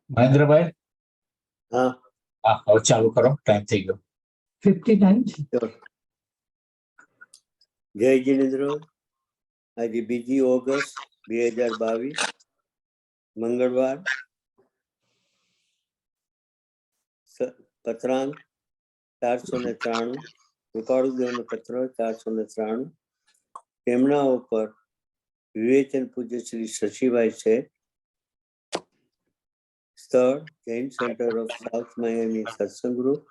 મહેન્દ્રભાઈ, હા હા હવે ચાલુ કરો, ટાઈમ થઈ ગયો. 59 sure. જય જિનેન્દ્ર. આજે 2 ઓગસ્ટ 2022 મંગળવાર. પત્રાંક 493, કૃપાળુદેવનો પત્ર 493. તેમના ઉપર વિવેચન પૂજ્ય શ્રી શશીભાઈ છે. સ્થળ Jain centre of south Miami સત્સંગ ગ્રુપ.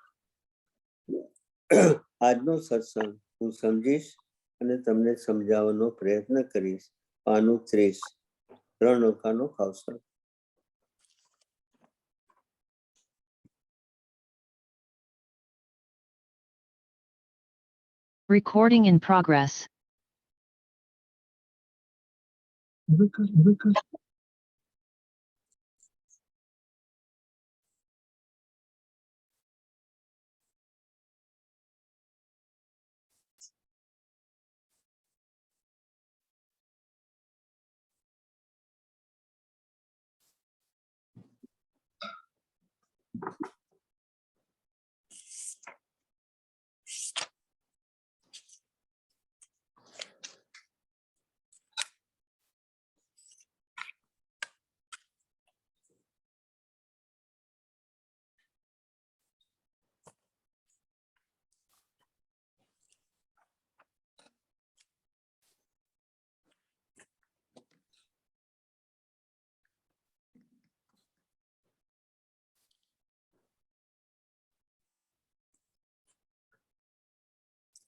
આજનો સત્સંગ હું સમજીશ અને તમને સમજાવવાનો પ્રયત્ન કરીશ. પાનું 30, 3 ઓકાનો ખાવસર. Recording in progress.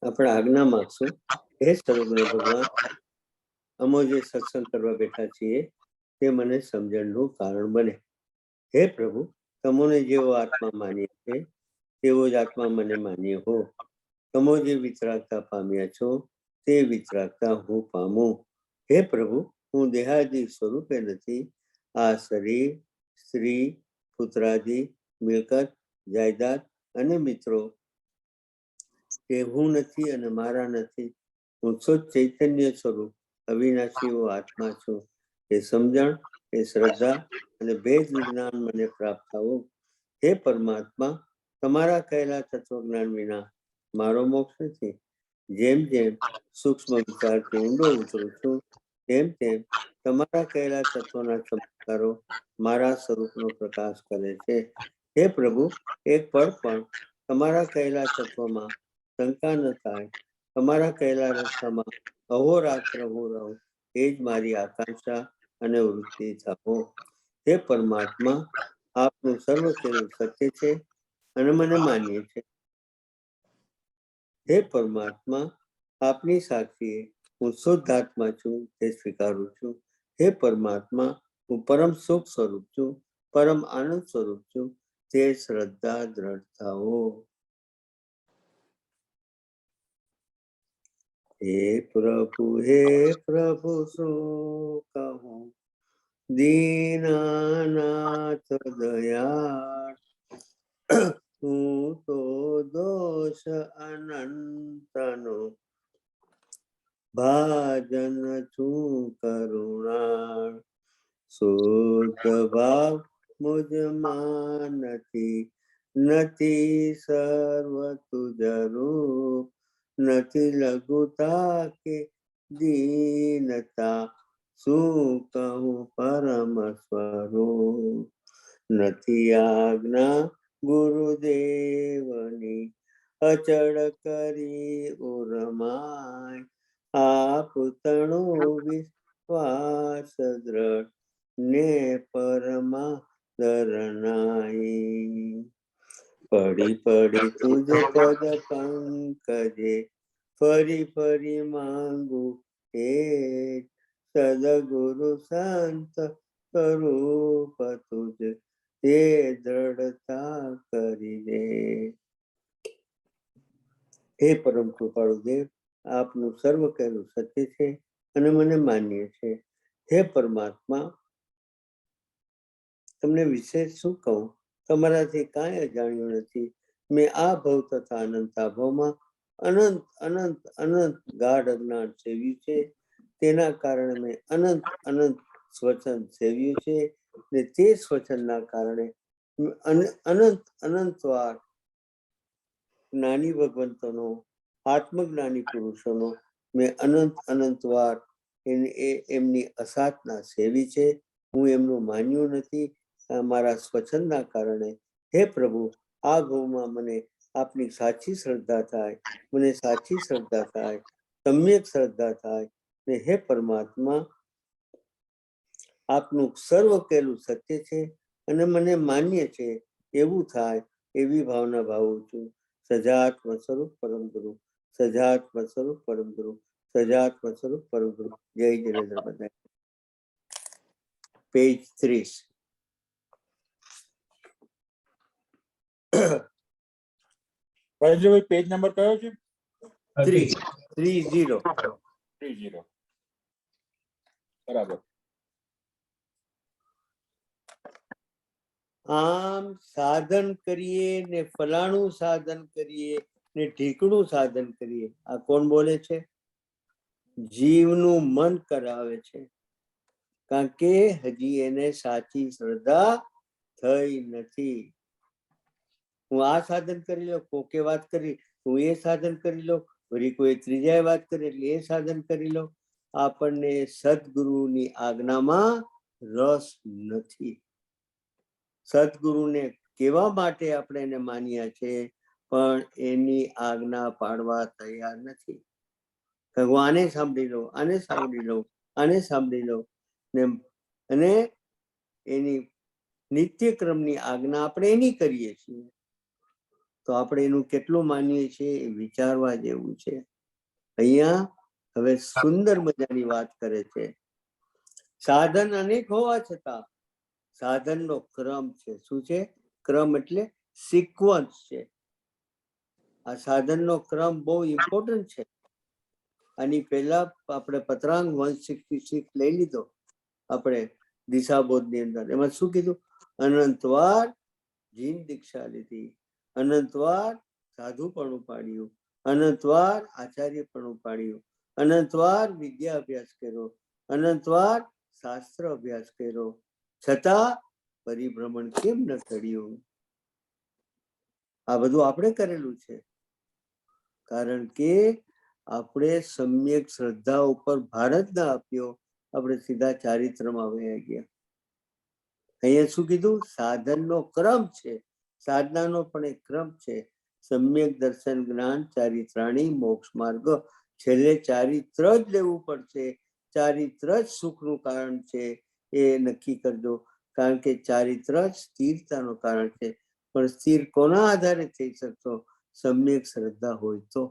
આપણે આજ્ઞા માગશું. હે સર્વગુણ ભગવાન, અમે જે સત્સંગ કરવા બેઠા છીએ તે મને સમજણનું કારણ બને. હે પ્રભુ, તમને જેવો આત્મા માનીએ છે તેવો જ આત્મા મને માન્ય હો. તમે જે વિતરાગતા પામ્યા છો તે વિતરાગતા હું પામું. હે પ્રભુ, હું દેહાદી સ્વરૂપે નથી. આ શરીર, સ્ત્રી, પુત્રાદિ, મિલકત, જાયદાદ અને મિત્રો તે હું નથી અને મારા નથી. હું શુદ્ધ ચૈતન્ય સ્વરૂપ અવિનાશી એવો આત્મા છું. એ સમજણ, એ શ્રદ્ધા અને ભેદ વિજ્ઞાન મને પ્રાપ્ત થવું. હે પરમાત્મા, તમારા કહેલા તત્વજ્ઞાન વિના મારો મોક્ષ નથી. જેમ જેમ સૂક્ષ્મ વિચારથી ઊંડો ઉતરું છું તેમ તેમ તમારા કહેલા તત્વના ચમત્કારો મારા સ્વરૂપનો પ્રકાશ કરે છે. હે પ્રભુ, એક પળ પણ તમારા કહેલા તત્વમાં શંકા ન થાય. તમારા કહેલા રસ્તામાં અહોરાત્ર હું રહું, એ જ મારી આકાંક્ષા અને વૃત્તિ થાઓ. હે પરમાત્મા, આપનું સર્વ કહેલું સત્ય છે અને મને માન્ય છે. હે પરમાત્મા, આપની સાક્ષીએ હું શુદ્ધ આત્મા છું તે સ્વીકારું છું. હે પરમાત્મા, હું પરમ સુખ સ્વરૂપ છું, પરમ આનંદ સ્વરૂપ છું તે શ્રદ્ધા દ્રઢતાઓ. હે પ્રભુ શું કહું, દીનાનાથ દયાળ. હું તો દોષ અનંતનો ભાજન છું કરુણાળ. શુદ્ધ ભાવ મુજમાં નથી સર્વ તુજ રૂપ. નથી લઘુતા કે દીનતા, શું કહું પરમ સ્વરૂપ. નથી આજ્ઞા ગુરુદેવની અચળ કરી ઉરમાય. આપ તણો વિશ્વાસ દ્રઢ ને પરમા દરનાઈ. પડી પડી તુજ પદ પંકજે ફરી ફરી માંગુ હે. સદગુરુ સંત સ્વરૂપ તુજ તે દ્રઢતા કરી દે. હે પરમ કૃપાળુ દેવ, આપનું સર્વ કહેલું સત્ય છે અને મને માન્ય છે. હે પરમાત્મા, તમને વિશેષ શું કહું, તમારાથી કાંઈ અજાણ્યું નથી. મેં આ ભવ તથા અનંતા ભવમાં અનંત અનંત અનંત ગાઢ અજ્ઞાન સેવ્યું છે. તેના કારણે મેં અનંત અનંત સ્વચન સેવ્યું છે. ને તે સ્વચનના કારણે અનંતવાર જ્ઞાની ભગવંતોનો, આત્મજ્ઞાની પુરુષોનો મેં અનંતવાર એમની અસાધના સેવી છે. હું એમનું માન્યું નથી. મારા સ્વચનના કારણે હે પ્રભુ, આ ભાવમાં મને આપની સાચી શ્રદ્ધા થાય, મને સાચી શ્રદ્ધા થાય, સમ્યક શ્રદ્ધા થાય. ને હે પરમાત્મા, આપનું સર્વ કહેલું સત્ય છે અને મને માન્ય છે એવું થાય, એવી ભાવના ભાવું છું. સજાત્મ સ્વરૂપ પરમ ગુરુ, સજાત્મ સ્વરૂપ પરમ ગુરુ, સજાત્મ સ્વરૂપ પરમ ગુરુ. જય જિનેન્દ્ર બધા. પેજ 30. ભાઈ પેજ નંબર કયો છે? 30. બરાબર. આમ સાધન કરીએ ને ફલાણું સાધન કરીએ ને ઢીકણું સાધન કરીએ. આ કોણ બોલે છે? જીવનું મન કરાવે છે. કારણ કે હજી એને સાચી શ્રદ્ધા થઈ નથી. હું આ સાધન કરી લો, કોકે વાત કરી, હું એ સાધન કરી લો, વળી કોઈ ત્રીજાએ વાત કરી એટલે એ સાધન કરી લો. આપણને સદગુરુની આજ્ઞામાં રસ નથી. સદગુરુને કેવા માટે આપણે એને માન્યા છે, પણ એની આજ્ઞા પાડવા તૈયાર નથી. હું આને સાંભળી લો, આને સાંભળી લો, આને સાંભળી લો, અને એની નિત્યક્રમની આજ્ઞા આપણે એની કરીએ છીએ. તો આપણે એનું કેટલું માનીએ છીએ એ વિચારવા જેવું છે. અહીંયા હવે સુંદર મજાની વાત કરે છે. સાધન અનેક હોવા છતાં સાધનનો ક્રમ છે. શું છે? ક્રમ એટલે સિક્વન્સ છે. આ સાધનનો ક્રમ બહુ ઇમ્પોર્ટન્ટ છે. આની પહેલા આપણે પત્રાંગ 166 લઈ લીધો, આપણે દિશાબોધની અંદર. એમાં શું કીધું? અનંતવાર જીન દીક્ષા લીધી, અનંતવાર સાધુપણું પાડ્યું, અનંતવાર આચાર્યપણું પાડ્યું, અનંતવાર વિદ્યા અભ્યાસ કર્યો, અનંતવાર શાસ્ત્ર અભ્યાસ કર્યો, છતાં પરિભ્રમણ કેમ ન કર્યું? આ બધું આપણે કરેલું છે. કારણ કે આપણે સમ્યક શ્રદ્ધા ઉપર ભાર જ ના આપ્યો, આપણે સીધા ચારિત્રમાં વહી ગયા. અહીંયા શું કીધું? સાધનનો ક્રમ છે, સાધનાનો પણ એક ક્રમ છે. સમ્યક દર્શન જ્ઞાન ચારિત્રાણી મોક્ષ માર્ગ. છેલ્લે ચારિત્ર જ લેવું પડશે. ચારિત્ર જ સુખનું કારણ છે, એ નક્કી કરજો. કારણ કે ચારિત્ર જ સ્થિરતાનું કારણ છે. પણ સ્થિર કોના આધારે થઈ શકશો? સમ્યક શ્રદ્ધા હોય તો.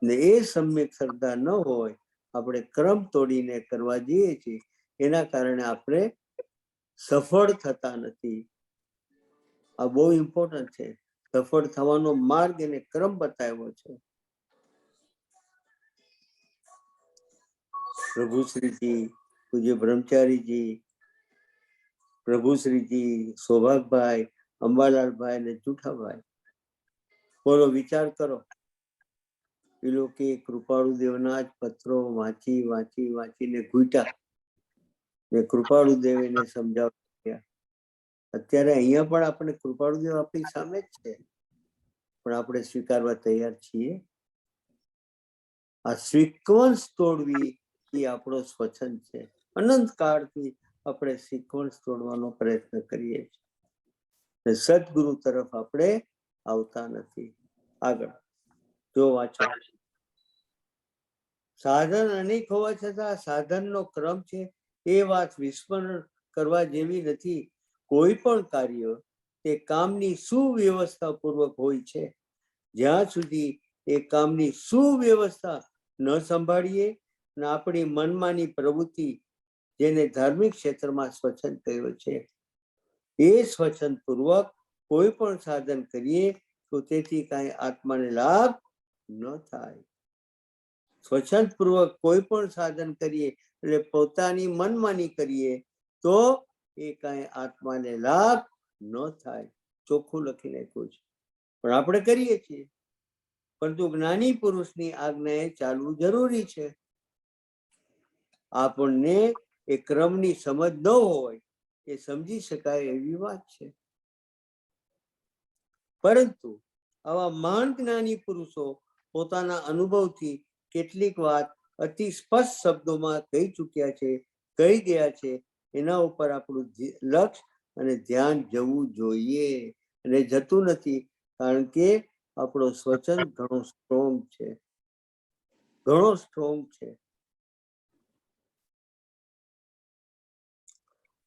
ને એ સમ્યક શ્રદ્ધા ન હોય, આપણે ક્રમ તોડીને કરવા જઈએ છીએ, એના કારણે આપણે સફળ થતા નથી. આ બહુ ઇમ્પોર્ટન્ટ છે. સફળ થવાનો માર્ગ એને ક્રમ બતાવ્યો છે. પ્રભુશ્રીજી, પૂજ્ય બ્રહ્મચારીજી, પ્રભુશ્રીજી, સૌભાગભાઈ, અંબાલાલભાઈ અને જુઠાભાઈ, બોલો, વિચાર કરો. એ લોકો કૃપાળુ દેવના જ પત્રો વાંચીને ઘૂંટ્યા ને કૃપાળુ દેવ એને સમજાવ્યા. અત્યારે અહીંયા પણ આપણે કૃપાળુ દેવ આપણી સામે જ છે, પણ આપણે સ્વીકારવા તૈયાર છીએ? આ સિક્વન્સ તોડવી એ આપણો સ્વચન છે. અનંત કાળથી આપણે સિક્વન્સ તોડવાનો પ્રયત્ન કરીએ છીએ. સદગુરુ તરફ આપણે આવતા નથી. આગળ જો વાંચો. સાધન અનેક હોવા છતાં સાધનનો ક્રમ છે, એ વાત વિસ્મરણ કરવા જેવી નથી. કોઈ પણ કાર્ય તે કામની સુવ્યવસ્થા પૂર્વક હોય છે. જ્યાં સુધી એ કામની સુવ્યવસ્થા ન સંભાળીએ અને આપણી મનમાની પ્રવૃત્તિ, જેને ધાર્મિક ક્ષેત્રમાં સ્વચન કહ્યો છે, એ સ્વચન પૂર્વક કોઈ પણ સાધન કરીએ તો તેથી કાંઈ આત્માને લાભ ન થાય. સ્વચન પૂર્વક કોઈ પણ સાધન કરીએ એટલે પોતાની મનમાની કરીએ તો એ કાંઈ આત્માને લાભ ન થાય. ચોખ્ખું લખી નાખ્યું છે. પણ આપણે કરીએ છીએ. પરંતુ જ્ઞાની પુરુષની આજ્ઞાએ ચાલવું જરૂરી છે. આપણને એ ક્રમની સમજ ન હોય એ સમજી શકાય એવી વાત છે. પરંતુ આવા મહાન જ્ઞાની પુરુષો પોતાના અનુભવથી કેટલીક વાત અતિ સ્પષ્ટ શબ્દોમાં કહી ચૂક્યા છે, કહી ગયા છે. એના ઉપર આપણું લક્ષ્ય અને ધ્યાન જવું જોઈએ, અને જતું નથી, કારણ કે આપણો સ્વચન ઘણો સ્ટ્રોંગ છે, ઘણો સ્ટ્રોંગ છે.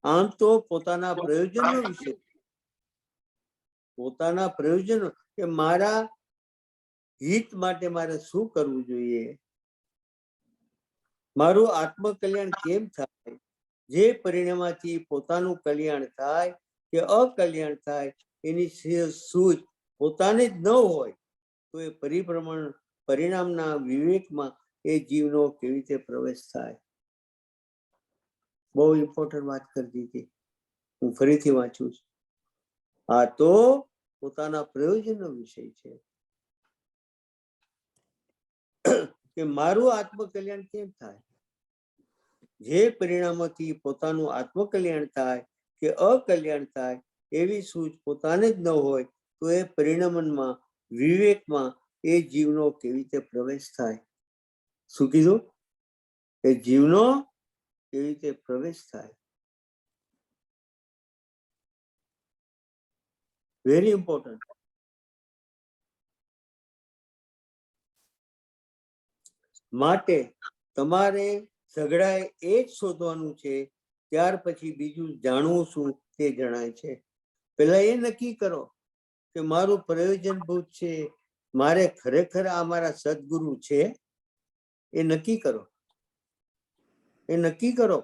આમ તો પોતાના પ્રયોજનનો વિષય, પોતાના પ્રયોજનો કે મારા હિત માટે મારે શું કરવું જોઈએ, મારું આત્મકલ્યાણ કેમ થાય, જે પરિણામથી પોતાનું કલ્યાણ થાય કે અકલ્યાણ થાય એની સૂઝ પોતાને જ ન હોય તો એ પરિણામના વિવેકમાં એ જીવનો કેવી રીતે પ્રવેશ થાય. બહુ ઇમ્પોર્ટન્ટ વાત કરી દીધી, હું ફરીથી વાંચું છું. આ તો પોતાના પ્રયોજનનો વિષય છે કે મારું આત્મકલ્યાણ કેમ થાય, જે પરિણામોથી પોતાનું આત્મકલ્યાણ થાય કે અકલ્યાણ થાય એવી સૂઝ પોતાને જ ન હોય તો એ પરિણામમાં વિવેકમાં એ જીવનો કેવી રીતે પ્રવેશ થાય. શું કીધું? એ જીવનો કેવી રીતે પ્રવેશ થાય. Very important. માટે તમારે સઘળાએ એ જ શોધવાનું છે, ત્યાર પછી બીજું જાણવું શું તે જણાય છે. પહેલા એ નક્કી કરો કે મારું પ્રયોજનભૂત છે, મારે ખરેખર આ મારા સદગુરુ છે, એ નક્કી કરો, એ નક્કી કરો.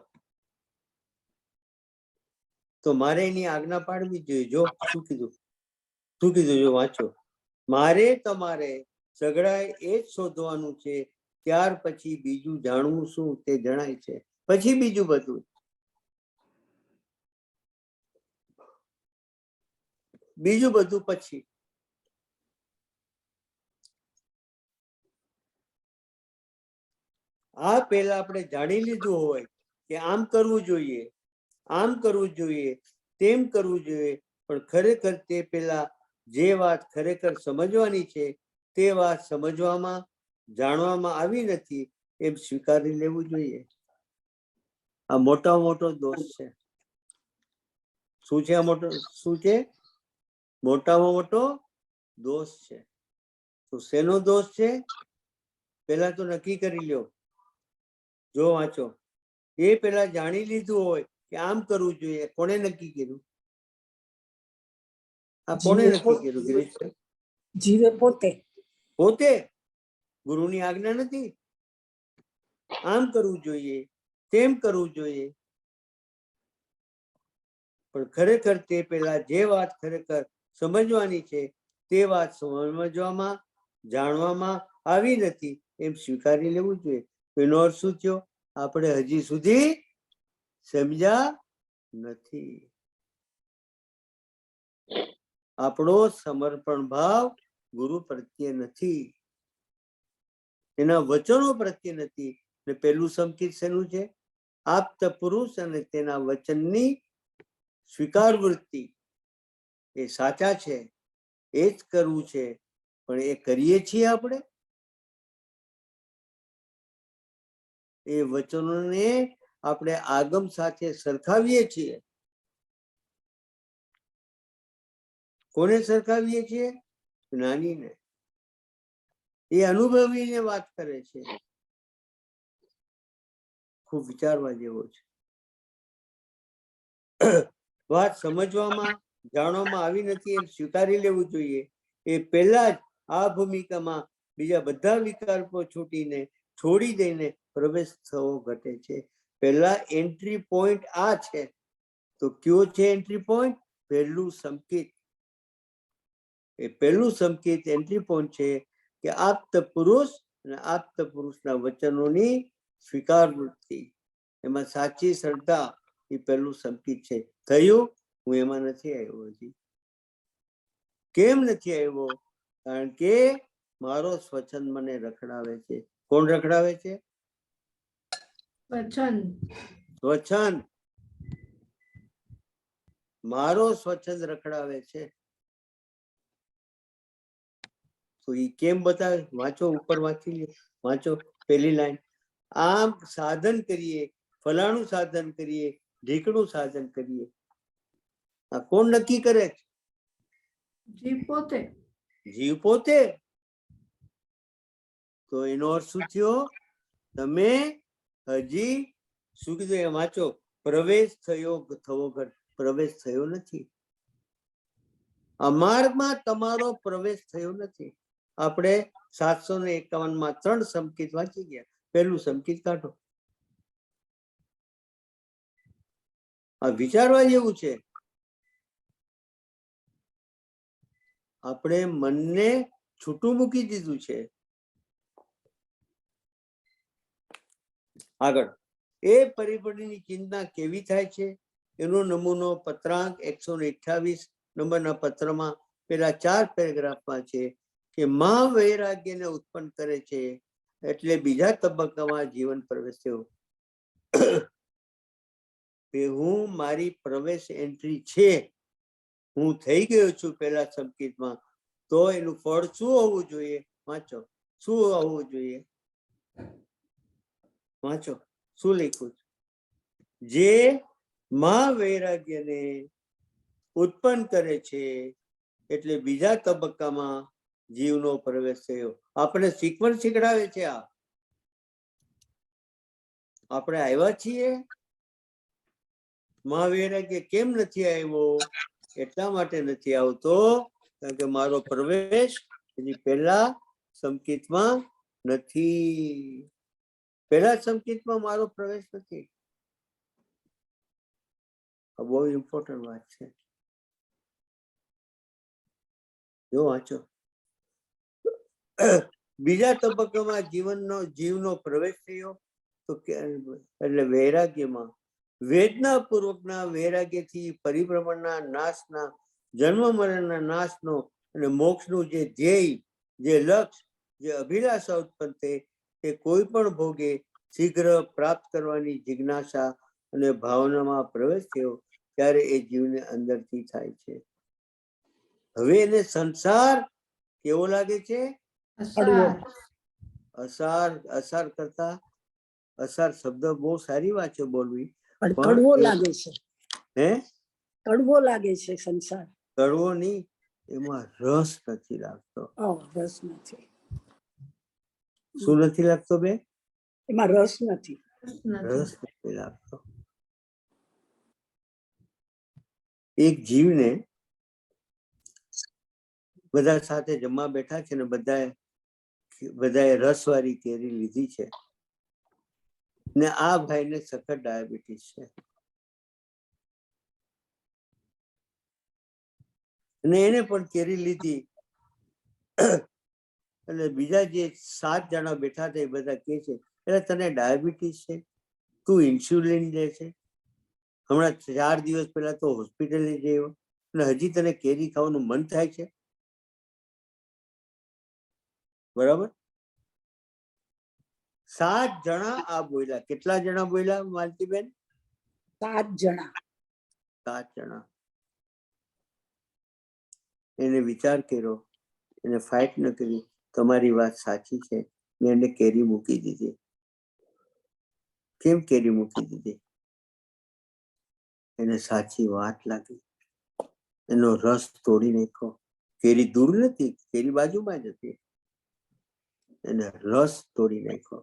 તો મારે એની આજ્ઞા પાડવી જોઈએ. જો શું કીધું, શું કીધું, જો વાંચો. મારે તમારે સઘળાએ એ જ શોધવાનું છે, ત્યાર પછી બીજું જાણવું શું તે જણાય છે. પછી બીજું બધું, બીજું બધું પછી. આ પહેલા આપણે જાણી લીધું હોય કે આમ કરવું જોઈએ, આમ કરવું જોઈએ, તેમ કરવું જોઈએ, પણ ખરેખર તે પહેલા જે વાત ખરેખર સમજવાની છે તે વાત સમજવામાં, જાણવામાં આવી નથી એમ સ્વીકારી લેવું જોઈએ. આ મોટામાં મોટો દોષ છે. શું છે આ મોટો, શું છે? મોટામાં મોટો દોષ છે. તો શેનો દોષ છે? પહેલા તો નક્કી કરી લ્યો. જો વાંચો, એ પહેલા જાણી લીધું હોય કે આમ કરવું જોઈએ. કોણે નક્કી કર્યું? આ કોણે નક્કી કર્યું? ગિરીશભાઈ? જીવે પોતે. પોતે. ગુરુની આજ્ઞા નથી. આમ કરવું જોઈએ, તેમ કરવું જોઈએ, પણ ખરેખર તે પહેલા જે વાત ખરેખર સમજવાની છે તે વાત સમજવામાં, જાણવામાં આવી નથી એમ સ્વીકારી લેવું જોઈએ. એનો અર્થ શું થયો? આપણે હજી સુધી સમજ્યા નથી. આપણો સમર્પણ ભાવ ગુરુ પ્રત્યે નથી, એના વચનો પ્રત્યે નથી. ને પેલું સંકેત શેનું છે? આપ્ત પુરુષ અને તેના વચનની સ્વીકાર વૃત્તિ. એ સાચા છે, એ જ કરવું છે, પણ એ કરીએ છીએ આપણે? એ વચનોને આપણે આગમ સાથે સરખાવીએ છીએ. કોને સરખાવીએ છીએ? જ્ઞાનીને. એ અનુભવીને વાત કરે છે. ખૂબ વિચારવા જેવો છે. વાત સમજવામાં, જાણવામાં આવી નથી એમ સ્વીકારી લેવું જોઈએ. એ પહેલા જ આ ભૂમિકામાં બીજા બધા વિકલ્પો છોડી દઈને પ્રવેશ થવો ઘટે છે. પહેલા એન્ટ્રી પોઈન્ટ આ છે. તો કયો છે એન્ટ્રી પોઈન્ટ? પહેલું સંકેત. એ પહેલું સંકેત એન્ટ્રી પોઈન્ટ છે કે આપ્ત પુરુષ અને આપ્ત પુરુષના વચનોની સ્વીકાર વૃત્તિ, એમાં સાચી શ્રદ્ધા, એ પહેલું સંકેત છે. થયું? હું એમાં નથી આવ્યો હજી. કેમ નથી આવ્યો? કારણ કે મારો સ્વચન મને રખડાવે છે. કોણ રખડાવે છે? વચન. સ્વચ્છંદ, મારો સ્વચ્છંદ રખડાવે છે. તો એ કેમ બતાવે? વાંચો, ઉપર વાંચી લે, વાંચો પેલી લાઈન. આમ સાધન કરીએ, ફલાણું સાધન કરીએ, ઢીકણું સાધન કરીએ. આ કોણ નક્કી કરે? જીવ પોતે. જીવ પોતે. તો એનો અર્થ શું થયો? તમે હજી શું કીધું એ વાંચો. પ્રવેશ થયો નથી. આ માર્ગમાં તમારો પ્રવેશ થયો નથી. આપણે 751 3 સંકેત વાંચી ગયા. પહેલું સંકેત કાઢો. આ વિચારવા જેવું છે. આપણે મનને છૂટું મૂકી દીધું છે. આગળ, એ પરિબળની ચિંતા કેવી થાય છે એનો નમૂનો પત્રાંક 128 નંબરના પત્રમાં પેલા 4 પેરેગ્રાફમાં છે કે મહા વૈરાગ્યને ઉત્પન્ન કરે છે, એટલે બીજા તબક્કામાં જીવન પ્રવેશ થયો. હું મારી પ્રવેશ એન્ટ્રી છે, હું થઈ ગયો છું પેલા સંકેતમાં. તો એનું ફળ શું હોવું જોઈએ? વાંચો. શું હોવું જોઈએ? વાંચો શું લખ્યું છે? જે મહાવૈરાગ્યને ઉત્પન્ન કરે છે, એટલે બીજા તબક્કામાં જીવનો પ્રવેશ થયો. આપણે સિક્વન્સ શીખડાવે છે. આ આપણે આવ્યા છીએ. મહાવૈરાગ્ય કેમ નથી આવ્યો? એટલા માટે નથી આવતો કારણ કે મારો પ્રવેશ એની પહેલા સંકેતમાં નથી. પહેલા સંકેતમાં મારો પ્રવેશ નથી. આ બહુ ઇમ્પોર્ટન્ટ વાત છે. જો વાંચો. બીજા તબક્કામાં જીવનો પ્રવેશ થયો તો એટલે વૈરાગ્યમાં વેદના પૂર્વકના વૈરાગ્યથી પરિભ્રમણના નાશના, જન્મ મરણના નાશનો અને મોક્ષનું જે ધ્યેય, જે લક્ષ્ય, જે અભિલાષા ઉત્પન્ન થઈ તે કોઈ પણ ભોગે શીઘ્ર પ્રાપ્ત કરવાની જિજ્ઞાસા અને ભાવનામાં પ્રવેશ થયો ત્યારે એ જીવને અંદરથી થાય છે. હવે એને સંસાર કેવો લાગે છે? અસાર કરતા અસાર શબ્દ બહુ સારી વાત છે બોલવી, કડવો લાગે છે. હે, કડવો લાગે છે સંસાર. કડવો નહીં, એમાં રસ નથી લાગતો. રસ નથી. શું નથી લાગતો બે? એમાં રસ નથી. રસ નથી લાગતો. એક જીવને બધા સાથે જમવા બેઠા છે ને બધાએ રસવાળી કેરી લીધી છે ને આ ભાઈને સખત ડાયાબિટીસ છે અને એને પણ કેરી લીધી. એટલે બીજા જે 7 જણા બેઠા હતા એ બધા કે છે, એટલે તને ડાયાબિટીસ છે, તું ઇન્સ્યુલિન લે છે, હમણાં 4 દિવસ પહેલા તો હોસ્પિટલે જયો અને હજી તને કેરી ખાવાનું મન થાય છે? બરાબર? 7 જણા આ બોલ્યા. કેટલા જણા બોલ્યા માલતીબેન? 7 જણા. 7 જણા. એને વિચાર કર્યો, એને ફાઇટ ન કરી. તમારી વાત સાચી છે. મેં એને કેરી મૂકી દીધી. કેમ કેરી મૂકી દીધી? એને સાચી વાત લાગી. એનો રસ તોડી નાખ્યો. કેરી દૂર નથી, કેરી બાજુમાં જ હતી. એને રસ તોડી નાખ્યો.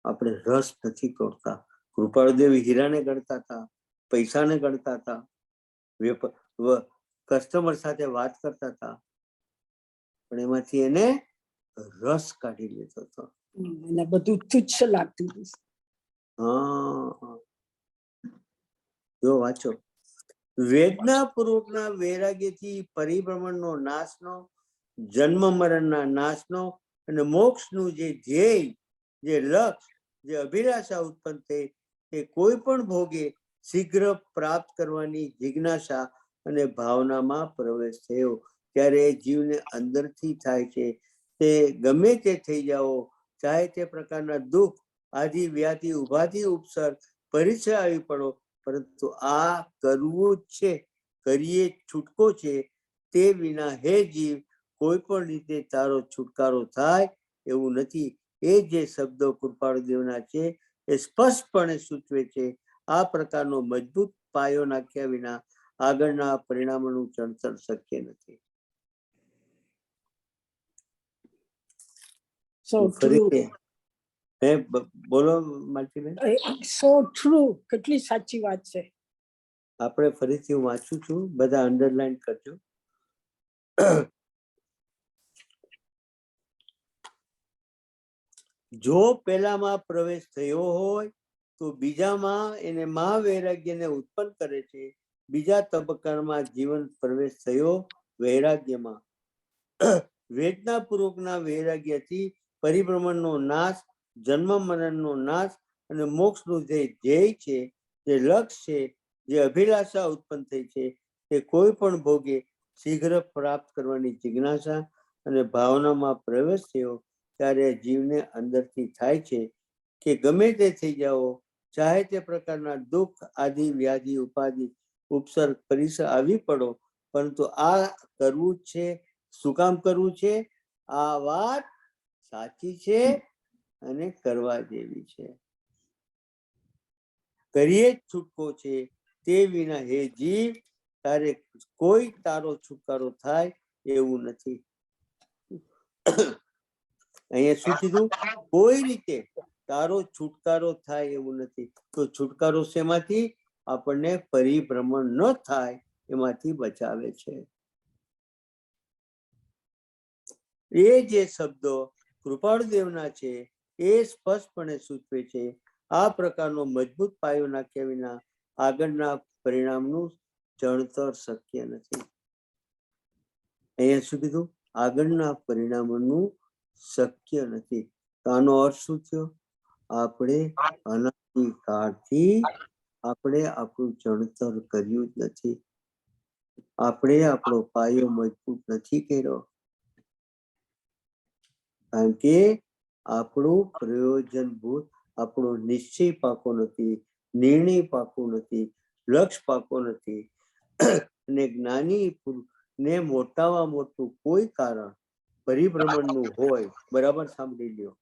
આપણે રસ નથી તોડતા. કૃપાળુદેવ હીરાને ગણતા હતા, પૈસાને ગણતા હતા, કસ્ટમર સાથે વાત કરતા હતા, પણ એમાંથી એને રસ કાઢી લીધો હતો. એને બધું તુચ્છ લાગતું. હા, જો વાંચો. વેદના પૂર્વકના વૈરાગ્યથી પરિભ્રમણનો નાશનો, જન્મ મરણના નાશનો અને મોક્ષનું જે ધ્યેય, જે લક્ષ્ય, જે અભિલાષા ઉત્પન્ન થઈ તે કોઈ પણ ભોગે શીઘ્ર પ્રાપ્ત કરવાની જિજ્ઞાસા અને ભાવનામાં પ્રવેશ થયો ત્યારે એ જીવને અંદરથી થાય છે. તે ગમે તે થઈ જાઓ, ચાહે તે પ્રકારના દુઃખ, આદિ વ્યાધિ ઉભાથી ઉપસર્ગ પરિચય આવી પડો, પરંતુ આ કરવું જ છે, કરીએ છૂટકો છે, તે વિના હે જીવ કોઈ પણ રીતે તારો છુટકારો થાય એવું નથી. એ જે શબ્દો કૃપાળુ દેવના છે એ સ્પષ્ટપણે સૂચવે છે આ પ્રકારનો મજબૂત પાયો નાખ્યા વિના આગળના પરિણામોનું ચણતર શક્ય નથી. સો ટ્રુ, બોલો માલતીબેન. સો ટ્રુ, કેટલી સાચી વાત છે. આપણે ફરીથી હું વાંચું છું, બધા અંડરલાઈન કરજો. જો પહેલામાં પ્રવેશ થયો હોય તો બીજામાં એને મહાવૈરાગ્યને ઉત્પન્ન કરે છે. બીજા તબક્કામાં જીવન પ્રવેશ થયો વૈરાગ્યમાં. વેદનાપૂર્વકના વૈરાગ્યથી પરિભ્રમણનો નાશ, જન્મ મરણનો નાશ અને મોક્ષનું જે ધ્યેય છે, જે લક્ષ્ય છે, જે અભિલાષા ઉત્પન્ન થઈ છે તે કોઈ પણ ભોગે શીઘ્ર પ્રાપ્ત કરવાની જિજ્ઞાસા અને ભાવનામાં પ્રવેશ થયો ત્યારે જીવને અંદરથી થાય છે કે ગમે તે થઈ જાઓ, ચાહે તે પ્રકારના દુઃખ, આદિ, વ્યાધિ, ઉપાધિ, ઉપસર્ગ, પરિસર આવી પડો, પરંતુ આ કરવું જ છે. શું કામ કરવું છે? આ વાત સાચી છે અને કરવા જેવી છે. કરીએ જ છૂટકો છે, તે વિના હે જીવ તારે કોઈ તારો છુટકારો થાય એવું નથી. અહીંયા શું કીધું? કોઈ રીતે તારો છુટકારો થાય એવું નથી. તો છુટકારો શેમાંથી? આપણને પરિભ્રમણ ન થાય એમાંથી બચાવે છે. એ જે શબ્દો કૃપાળુ દેવના છે એ સ્પષ્ટપણે સૂચવે છે આ પ્રકારનો મજબૂત પાયો નાખ્યા વિના આગળના પરિણામનું ચણતર શક્ય નથી. અહીંયા શું કીધું? આગળના પરિણામોનું શક્ય નથી. તો આનો અર્થ શું થયો? આપણે અનાદિકાળથી આપણે આપણું ચણતર કર્યું જ નથી. આપણે આપણો પાયો મજબૂત નથી કર્યો, કારણ કે આપણું પ્રયોજનભૂત, આપણો નિશ્ચય પાકો નથી, નિર્ણય પાકો નથી, લક્ષ્ય પાકો નથી. અને જ્ઞાની ને મોટામાં મોટું કોઈ કારણ પરિભ્રમણનું હોય, બરાબર સાંભળી લ્યો,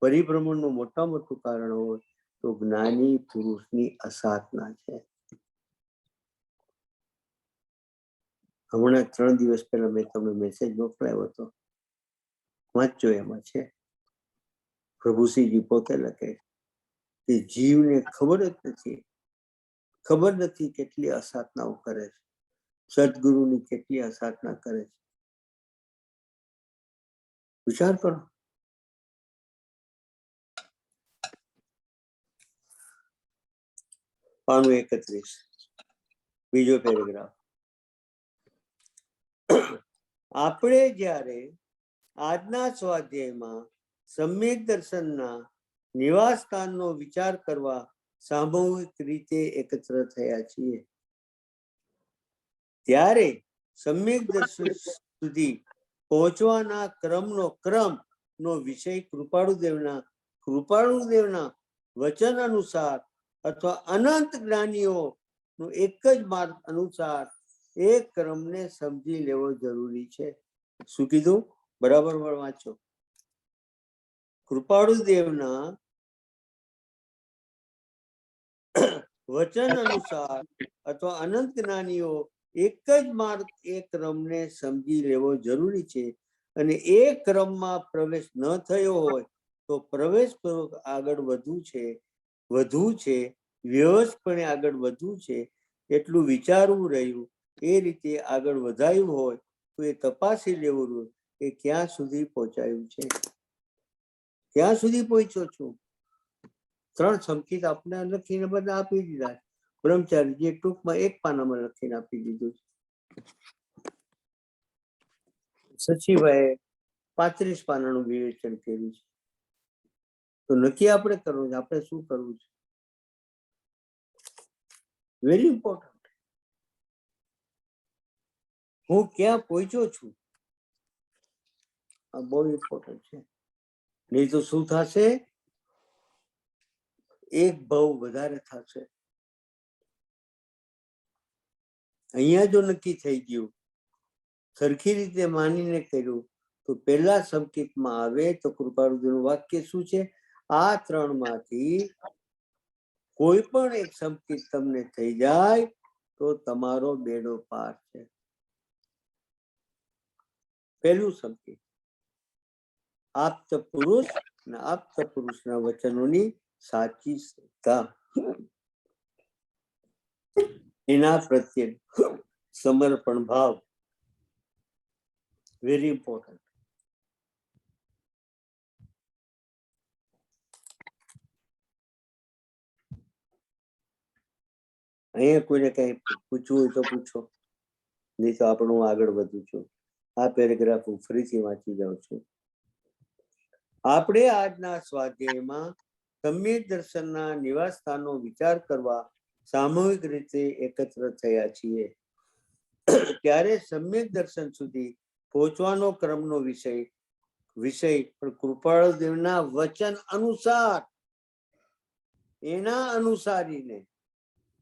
પરિભ્રમણનું મોટામાં મોટું કારણ હોય તો જ્ઞાની પુરુષની અસાધના છે. હમણાં 3 દિવસ પહેલા મેં તમને મેસેજ મોકલાયો હતો, વાંચજો. એમાં છે પ્રભુશ્રીજી પોતે લખે કે જીવને ખબર જ નથી કેટલી અસાધનાઓ કરે છે, સદગુરુની કેટલી અસાધના કરે છે. વિચાર કરો. પાનું 31, બીજો પેરેગ્રાફ. આપણે જ્યારે આજના સ્વાધ્યાયમાં સમ્યક દર્શનના નિવાસ સ્થાનનો વિચાર કરવા સામૂહિક રીતે એકત્ર થયા છીએ, ત્યારે સમ્યક દર્શન સુધી પહોંચવાના ક્રમનો વિષય કૃપાળુ દેવના વચન અનુસાર અથવા અનંત જ્ઞાનીઓનું એક જ માર્ગ અનુસાર એ ક્રમને સમજી લેવો જરૂરી છે. શું કીધું? બરાબર વાંચો. કૃપાળુ દેવના વચન અનુસાર અથવા અનંત જ્ઞાનીઓ એક જ માર્ગ, એ ક્રમને સમજી લેવો જરૂરી છે. અને એ ક્રમમાં પ્રવેશ ન થયો હોય તો પ્રવેશપૂર્વક આગળ વધવું છે, વ્યવસ્થિતપણે આગળ વધવું છે, એટલું વિચારવું રહ્યું. એ રીતે આગળ વધાયું હોય તો એ તપાસી લેવું રહ્યું કે ક્યાં સુધી પહોંચાયું છે, ક્યાં સુધી પહોંચ્યો છું. 3 સંકેત આપણે લખીને બધા આપી દીધા. બ્રહ્મચારીજી ટૂંકમાં 1 પાનામાં લખીને આપી દીધું છે. સચિભાઈ 35 પાનાનું વિવેચન કર્યું છે. તો નક્કી આપણે કરવું છે, આપણે શું કરવું છે. Very important. હું ક્યાં પહોંચ્યો છું, આ બહુ ઇમ્પોર્ટન્ટ છે. નહીં તો શું થશે? એક ભાવ વધારે થશે. અહીંયા જો નક્કી થઈ ગયું, સરખી રીતે માનીને કર્યું, તો પહેલા સંકેતમાં આવે તો કૃપાળુજીનું વાક્ય શું છે? આ ત્રણમાંથી કોઈ પણ એક સંકેત તમને થઈ જાય તો તમારો બેડો પાર છે. પહેલું સંકેત આપ્ત પુરુષ અને આપ્ત પુરુષના વચનોની સાચી શ્રદ્ધા, એના પ્રત્યે સમર્પણ ભાવ, વેરી ઇમ્પોર્ટન્ટ. અહીંયા કોઈને કઈ પૂછવું હોય તો પૂછો, નહીં તો આપણે હું આગળ વધું છું. આ પેરેગ્રાફ હું ફરીથી વાંચી જાઉં છું. આપણે આજના સ્વાધ્યાયમાં સમ્યક દર્શનના નિવાસ સ્થાનનો વિચાર કરવા સામૂહિક રીતે એકત્ર થયા છીએ. ત્યારે સમ્યક દર્શન સુધી પહોંચવાનો ક્રમનો વિષય પણ કૃપાળુ દેવના વચન અનુસાર, એના અનુસારીને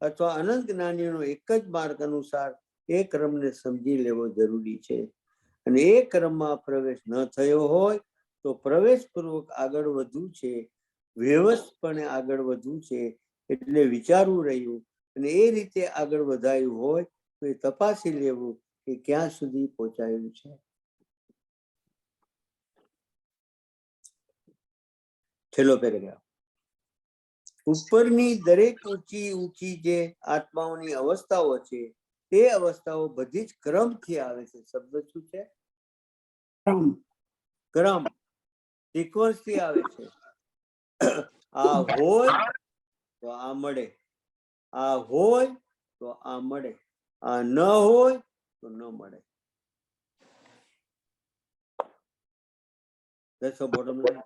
અથવા અનંત જ્ઞાનીઓનો એક જ માર્ગ અનુસાર એ ક્રમને સમજી લેવો જરૂરી છે. અને એ ક્રમમાં પ્રવેશ ન થયો હોય તો પ્રવેશપૂર્વક આગળ વધવું છે, વ્યવસ્થિતપણે આગળ વધવું છે, એટલે વિચારવું રહ્યું. અને એ રીતે આગળ વધાયું હોય તો એ તપાસી લેવું કે ક્યાં સુધી પહોંચાયું છે. છેલ્લો પેરેગ્રાફ. ઉપરની દરેક ઊંચી જે આત્માઓની અવસ્થાઓ છે, તે અવસ્થાઓ બધી જ ક્રમથી આવે છે. શબ્દ શું છે? ક્રમ, સિક્વન્સ થી આવે છે. આ હોય તો આ મળે, આ હોય તો આ મળે, આ ન હોય તો ન મળે. Bottom line.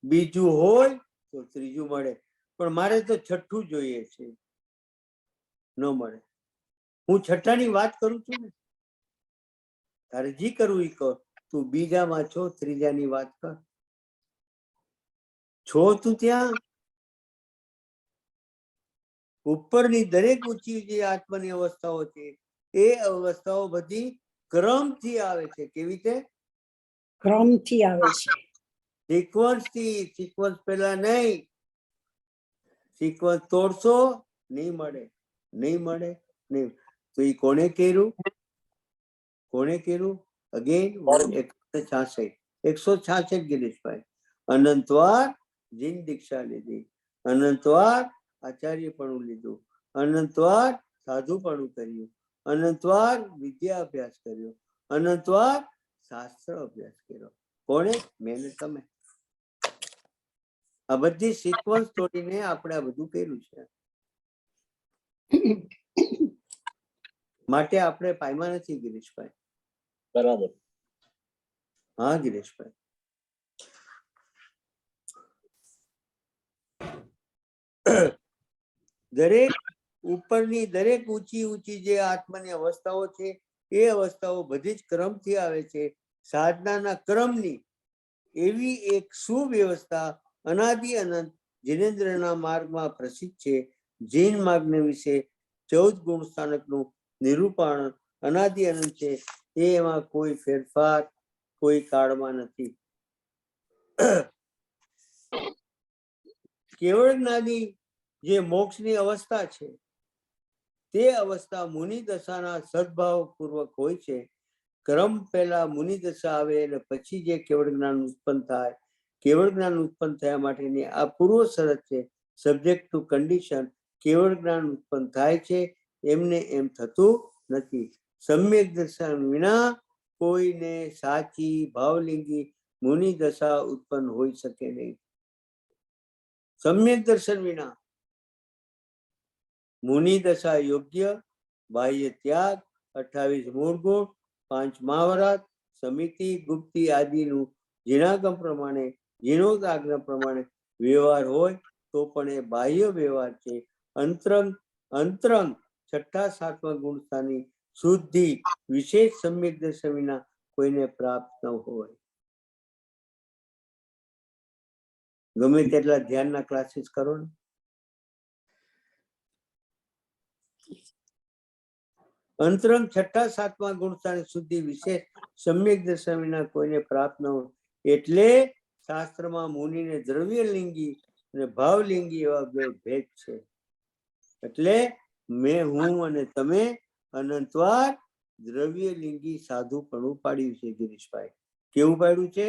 બીજું હોય તો ત્રીજું મળે, પણ મારે તો છઠ્ઠું જોઈએ છે, ન મળે. હું છઠ્ઠાની વાત કરું છું ને, તારે જી કરવું એ કર. તું બીજામાં છો, ત્રીજાની વાત કર. છો તું ત્યાં. ઉપરની દરેક ઊંચી જે આત્માની અવસ્થાઓ છે, એ અવસ્થાઓ બધી ક્રમથી આવે છે. કેવી રીતે? ક્રમથી આવે છે. સિક્વન્સ થી. સિક્વન્સ પેલા નહીં. સિક્વન્સ તોડશો નહીં મળે, નહીં મળે, નહીં. તો એ કોને કર્યું? કોને કર્યું? અગેન 166 ગિરીશભાઈ. અનંતવાર જીન દીક્ષા લીધી, અનંતવાર આચાર્યપણું લીધું, અનંતવાર સાધુપણું કર્યું, અનંતવાર વિદ્યા અભ્યાસ કર્યો, અનંતવાર શાસ્ત્ર અભ્યાસ કર્યો. કોણે? મેં ને તમે. આ બધી સિક્વન્સ તોડીને આપણે આ બધું કર્યું છે. માટે આપણે પાયમાં નથી ગિરીશભાઈ. બરાબર. હા ગિરીશભાઈ. દરેક ઉપરની દરેક ઊંચી જે આત્માની અવસ્થાઓ છે, એ અવસ્થાઓ બધી જ ક્રમથી આવે છે. સાધનાના ક્રમની એવી એક સુવ્યવસ્થા અનાદિ અનંત જીનેન્દ્રના માર્ગમાં પ્રસિદ્ધ છે. જૈન માર્ગને વિશે 14 ગુણ સ્થાનકનું નિરૂપણ અનાદિ અનંત છે. એમાં કોઈ ફેરફાર કોઈ કાળમાં નથી. કેવળ જ્ઞાની જે મોક્ષની અવસ્થા છે, તે અવસ્થા મુનિ દશાના સદભાવ પૂર્વક હોય છે. ક્રમ પહેલા મુનિ દશા આવે અને પછી જે કેવળ જ્ઞાન ઉત્પન્ન થાય. કેવળ જ્ઞાન ઉત્પન્ન થયા માટેની આ પૂર્વ શરત છે. Subject to condition. કેવળ જ્ઞાન ઉત્પન્ન થાય છે, એમને એમ થતું નથી. સમ્યક દર્શન વિના કોઈને સાચી ભાવલિંગી મુનિ દશા ઉત્પન્ન હોઈ શકે નહીં. સમ્યક દર્શન વિના મુનિ દશા યોગ્ય બાહ્ય ત્યાગ, 28 મૂળ ગુણ, 5 મહાવરાત, સમિતિ, ગુપ્તિ આદિનું જીણાગમ પ્રમાણે, જીર્ણોદ્ધાગ્ન પ્રમાણે વ્યવહાર હોય તો પણ એ બાહ્ય વ્યવહાર છે. અંતરંગ 6ઠા 7મા ગુણ સ્થાની શુદ્ધિ વિશેષ સમ્યક દર્શન વિના કોઈને પ્રાપ્ત ન હોય. ગમે તેટલા ધ્યાનના ક્લાસીસ કરો ને, અંતરંગ છઠ્ઠા સાતમા ગુણસ્થાન શુદ્ધિ વિશેષ સમ્યક દર્શન વિના કોઈને પ્રાપ્ત ન હોય. એટલે શાસ્ત્રમાં મુનિને દ્રવ્યલિંગી અને ભાવલિંગી એવા બે ભેદ છે. એટલે મેં, હું અને તમે અનંતવાર દ્રવ્યલિંગી સાધુપણું પાડ્યું છે. ગિરીશભાઈ કેવું પાડ્યું છે?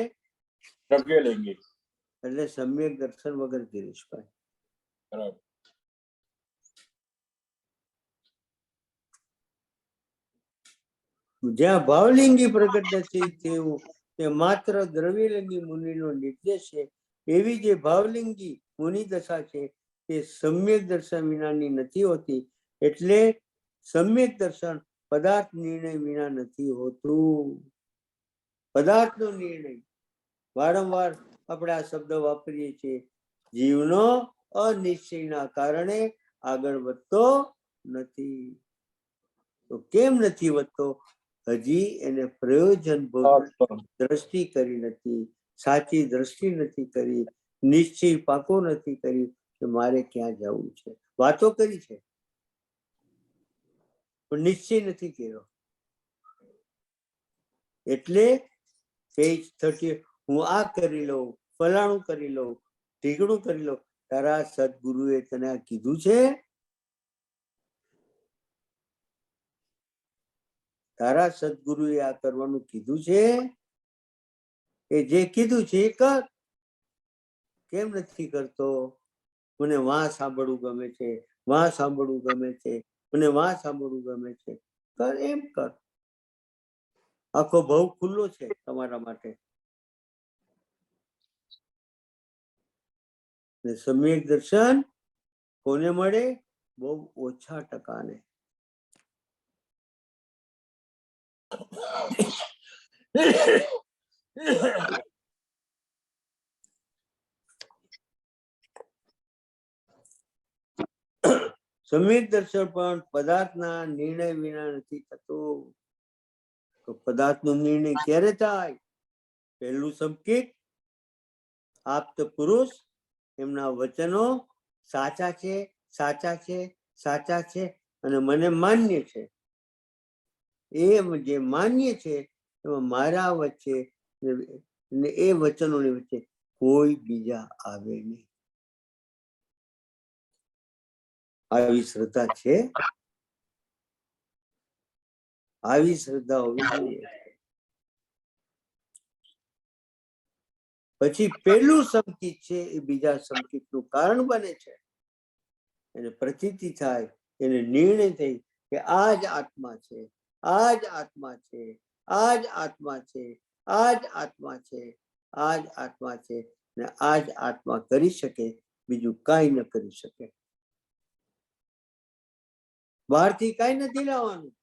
દ્રવ્યલિંગી. એટલે સમ્યક દર્શન વગર. ગિરીશભાઈ બરાબર. જ્યાં ભાવલિંગી પ્રગટ નથી તેવું તે માત્ર દ્રવ્યલિંગી મુનિનો નિર્દેશ છે. એવી જે ભાવલિંગી મુનિ દશા છે તે સમ્યક દર્શન વિનાની નથી હોતી. એટલે સમ્યક દર્શન પદાર્થ નિર્ણય વિના નથી હોતું. પદાર્થનો નિર્ણય, વારંવાર આપણે આ શબ્દ વાપરીએ છીએ. જીવનો અનિશ્ચયના કારણે આગળ વધતો નથી. તો કેમ નથી વધતો? હજી એને પ્રયોજન દ્રષ્ટિ કરી નથી, સાચી દ્રષ્ટિ નથી કરી, નિશ્ચય પાકો નથી કરી કે મારે ક્યાં જવું છે. વાતો કરી છે પણ નિશ્ચય નથી કર્યો. એટલે પેજ 30 હું આ કરી લઉં, ફલાણું કરી લઉં, ઢીકણું કરી લઉં. તારા સદગુરુએ તને આ કીધું છે? તારા સદગુરુએ આ કરવાનું કીધું છે? એ જે કીધું છે એ કર. કેમ નથી કરતો? મને વાં સાંભળવું ગમે છે, વાં સાંભળવું ગમે છે, મને વાં સાંભળવું ગમે છે. કર, એમ કર. આખો બહુ ખુલ્લો છે તમારા માટે. સમ્યક દર્શન કોને મળે? બહુ ઓછા ટકાને. સમ્યક દર્શન પણ પદાર્થના નિર્ણય વિના નથી થતું. તો પદાર્થનો નિર્ણય ક્યારે થાય? પહેલું સંકેત, આપ્ત પુરુષ એમના વચનો સાચા છે, સાચા છે, સાચા છે અને મને માન્ય છે. એ જે માન્ય છે એમાં મારા વચ્ચે ને એ વચનોની વચ્ચે કોઈ બીજા આવે નહીં. આવી શ્રદ્ધા છે? આવી શ્રદ્ધા હોવી જોઈએ. પછી પેલું સંકિત છે એ બીજા સંકિતનું કારણ બને છે. એને પ્રતીતિ થાય, એને નિર્ણય થઈ કે આ જ આત્મા છે, આ જ આત્મા છે, આ જ આત્મા છે, આ જ આત્મા છે, આ જ આત્મા છે ને આ જ આત્મા કરી શકે, બીજું કાંઈ ન કરી શકે. બહારથી કાંઈ નથી લાવવાનું.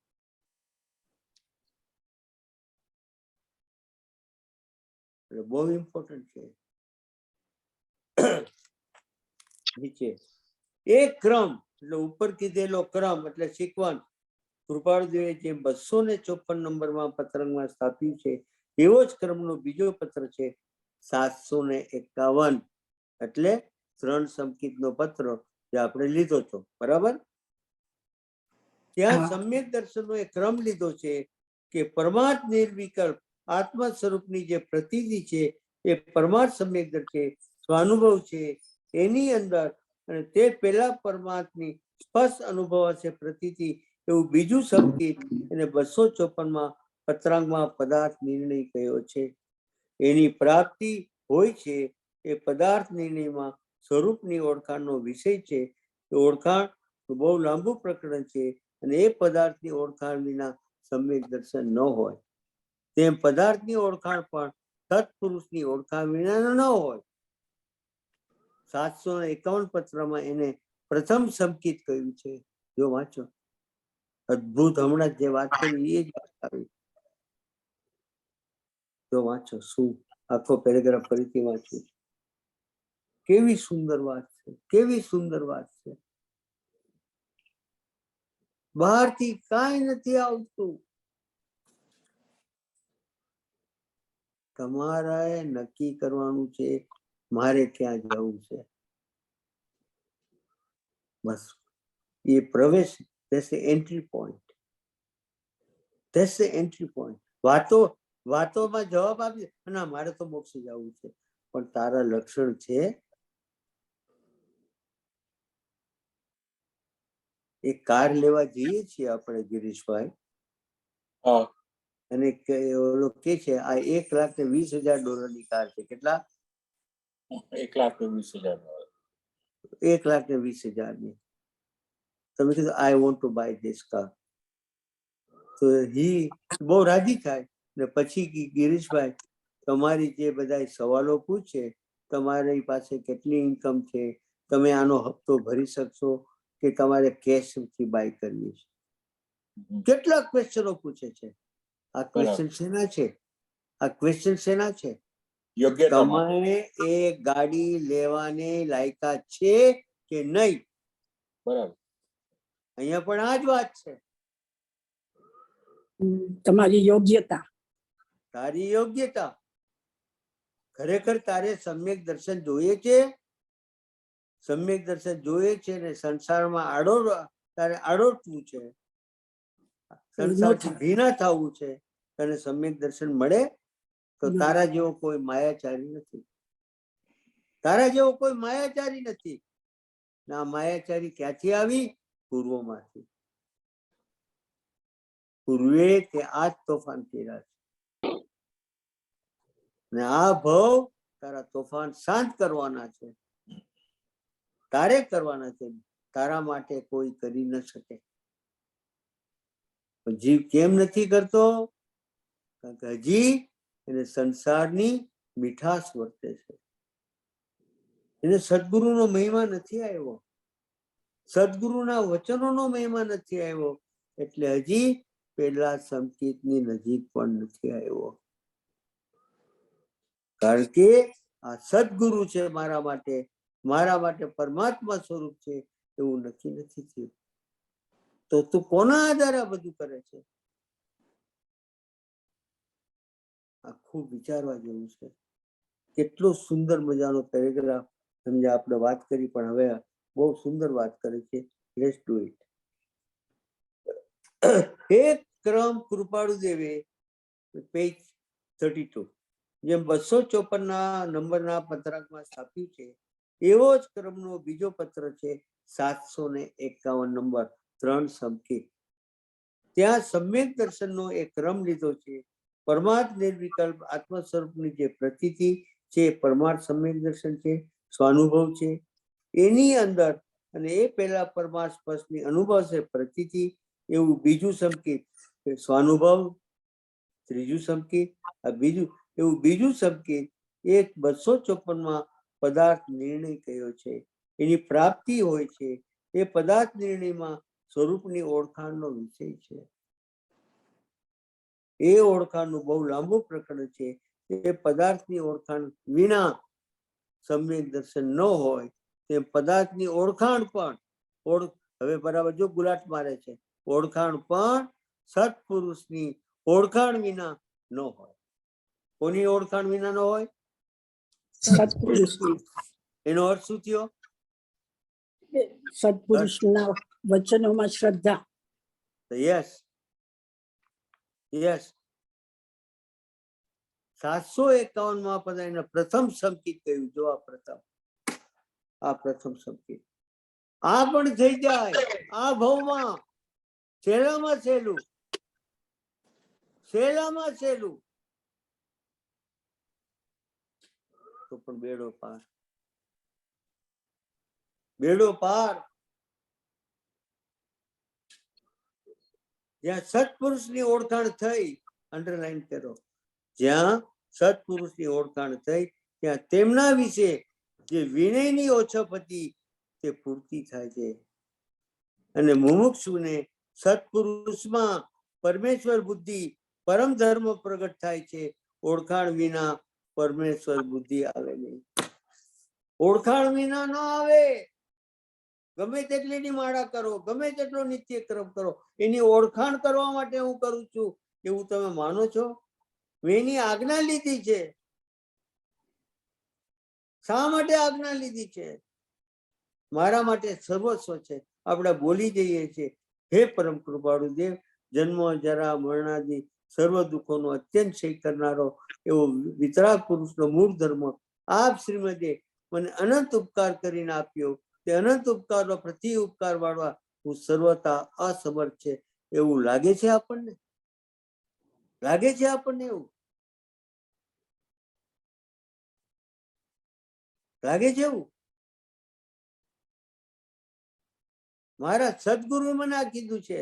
બહુ ઇમ્પોર્ટન્ટ છે. નીચે એક ક્રમ, એટલે ઉપર કીધેલો ક્રમ એટલે સિક્વન્સ કૃપાળુદેવે જે 254 નંબરમાં પત્રંગમાં સ્થાપ્યું છે એવો જ ક્રમનો બીજો પત્ર છે 751. એટલે 3 સંકિતનો પત્ર જે આપણે લીધો હતો, બરાબર? ત્યાં સમ્યક દર્શનનો એક ક્રમ લીધો છે કે પરમાર્થ નિર્વિકલ્પ આત્મા સ્વરૂપની જે પ્રતીતિ છે એ પરમાર્થ સમ્યક દર્શન સ્વાનુભવ છે. એની અંદર અને તે પહેલા પરમાર્થની સ્પષ્ટ અનુભવ હશે પ્રતીતિ એવું બીજું સંકેત એને 254માં પત્રાંગમાં પદાર્થ નિર્ણય કયો છે. એની પ્રાપ્તિ હોય છે એ પદાર્થ નિર્ણયમાં સ્વરૂપની ઓળખાણનો વિષય છે. એ ઓળખાણ બહુ લાંબુ પ્રકરણ છે અને એ પદાર્થની ઓળખાણ વિના સમ્યક દર્શન ન હોય. તેમ પદાર્થની ઓળખાણ પણ સત્પુરુષની ઓળખાણ વિના ન હોય. 751 પત્રમાં એને પ્રથમ સંકિત કહ્યું છે. જો વાંચો, અદ્ભુત. હમણાં જે વાત કરી એ જ વાત આવી. જો વાંચો, શું આખો પેરેગ્રાફ ફરીથી વાંચું. કેવી સુંદર વાત છે, કેવી સુંદર વાત છે. બહારથી કાંઈ નથી આવતું. તમારે નક્કી કરવાનું છે મારે ક્યાં જવું છે, બસ એ પ્રવેશ, that's the entry point. That's the entry point. વાતોમાં જવાબ આપી, ના મારે તો મોક્ષે જવું છે, પણ તારા લક્ષણ છે? એક કાર લેવા જઈએ છીએ આપણે ગિરીશભાઈ, હા, અને ઓલો કે છે આ $1,20,000 ની કાર છે. કેટલા? 1,20,000. 1,20,000 ની. તમે કીધું I want to buy this car, તો હી બહુ રાજી થાય ને પછી ગિરીશભાઈ તમારી જે બધા સવાલો પૂછે, તમારી પાસે કેટલી ઇન્કમ છે, તમે આનો હપ્તો ભરી શકશો કે તમારે કેશ થી બાય કરવી છે, કેટલા ક્વેશ્ચનો પૂછે છે. આ ક્વેશ્ચન શેના છે? આ ક્વેશ્ચન શેના છે? યોગ્યતા તમારે એ ગાડી લેવાને લાયકાત છે કે નહીં? બરાબર. અહીંયા પણ આ જ વાત છે. તમારી યોગ્યતા. તારી યોગ્યતા. ખરેખર તારે સમ્યક દર્શન જોઈએ છે? સમ્યક દર્શન જોઈએ છે ને સંસારમાં તારે આડોટવું છે, સંસારથી ભીના થવું છે, તને સમ્યક દર્શન મળે તો તારા જેવો કોઈ માયાચારી નથી. તારા જેવો કોઈ માયાચારી નથી. ના માયાચારી ક્યાંથી આવી? પૂર્વમાંથી. પૂર્વે તે આ જ તોફાન કર્યા છે, ને આ ભવ તારા તોફાન શાંત કરવાના છે, તારે કરવાના છે. તારા માટે કોઈ કરી ન શકે. જીવ કેમ નથી કરતો? કારણ કે હજી એને સંસારની મીઠાશ વર્તે છે, એને સદગુરુનો મહિમા નથી આવ્યો, સદગુરુના વચનોનો મહિમા નથી આવ્યો, એટલે હજી પેલા સંકેતની નજીક પણ નથી આવ્યો. કારણ કે આ સદગુરુ છે મારા માટે પરમાત્મા સ્વરૂપ છે એવું નક્કી નથી થયું. તો તું કોના આધારે આ બધું કરે છે? આ ખૂબ વિચારવા જેવું છે. કેટલો સુંદર મજાનો પેરેગ્રાફ સમજે આપણે વાત કરી, પણ હવે બહુ સુંદર વાત કરે છે. Let's do it. એક ક્રમ કૃપાળુ દેવે, પેજ 32, જેમ 254 નંબરના પત્રકમાં સ્થાપ્યું છે, એવો જ ક્રમનો બીજો પત્ર છે 751 નંબર, 3 સંકેત. ત્યાં સમ્યક દર્શનનો એક ક્રમ લીધો છે. પરમાર્થ નિર્વિકલ્પ આત્મ સ્વરૂપની જે પ્રતીતિ છે, પરમાર્થ સમ્યક દર્શન છે, સ્વાનુભવ છે. એની અંદર અને એ પહેલા પરમાર્થ સ્પર્શની અનુભવ છે પ્રતીતિ, એવું બીજું સંકેત સ્વાનુભવ, ત્રીજું સંકેત આ બીજું, એવું બીજું સંકેત એક 254 પદાર્થ નિર્ણય કયો છે. એની પ્રાપ્તિ હોય છે. એ પદાર્થ નિર્ણયમાં સ્વરૂપની ઓળખાણનો વિષય છે. એ ઓળખાણનું બહુ લાંબુ પ્રકરણ છે. એ પદાર્થની ઓળખાણ વિના સમ્યક દર્શન ન હોય, તે પદાર્થની ઓળખાણ પણ હવે બરાબર જો ગુલાટ મારે છે, ઓળખાણ પણ સત્પુરુષની ઓળખાણ વિના ન હોય. કોની ઓળખાણ વિના ન હોય? સત્પુરુષની. એનો અર્થ શું થયો? સત્પુરુષના વચનોમાં શ્રદ્ધા. Yes, yes. 751 પદાર્થના પ્રથમ સંકેત કહ્યું. જો આ પ્રથમ સંકેત. આ પણ થઈ જાય આ ભાવમાં, સહેલામાં સહેલું, સહેલામાં સહેલું, તો પણ બેડો પાર, બેડો પાર. જ્યાં સત્પુરુષની ઓળખાણ થઈ, અંડરલાઈન કરો, જ્યાં સત્પુરુષની ઓળખાણ થઈ ત્યાં તેમના વિશે જે વિનયની ઓછપ હતી તે પૂર્તિ થાય છે. અને મુમુક્ષુને સત્પુરુષમાં પરમેશ્વર બુદ્ધિ, પરમ ધર્મ પ્રગટ થાય છે. ઓળખાણ વિના પરમેશ્વર બુદ્ધિ આવે નહીં. ઓળખાણ વિના ન આવે. ગમે તેટલી માળા કરો, ગમે તેટલો નિત્યક્રમ કરો, એની ઓળખાણ કરવા માટે હું કરું છું એવું તમે માનો છો? મેં એની આજ્ઞા લીધી છે. શા માટે આજ્ઞા લીધી છે? મારા માટે સર્વસ્વ છે. આપણે બોલી જઈએ છીએ, હે પરમ કૃપાળુ દેવ, જન્મ જરા મરણાદિ સર્વ દુઃખોનો અત્યંત ક્ષય કરનારો એવો વિતરાગ પુરુષનો મૂળ ધર્મ આપ શ્રીમદે મને અનંત ઉપકાર કરીને આપ્યો. તે અનંત ઉપકારનો પ્રતિ ઉપકાર વાળવા હું સર્વતા અસમર્થ છે એવું લાગે છે આપણને? લાગે છે આપણને? એવું લાગે છે? એવું મારા સદગુરુએ મને આ કીધું છે.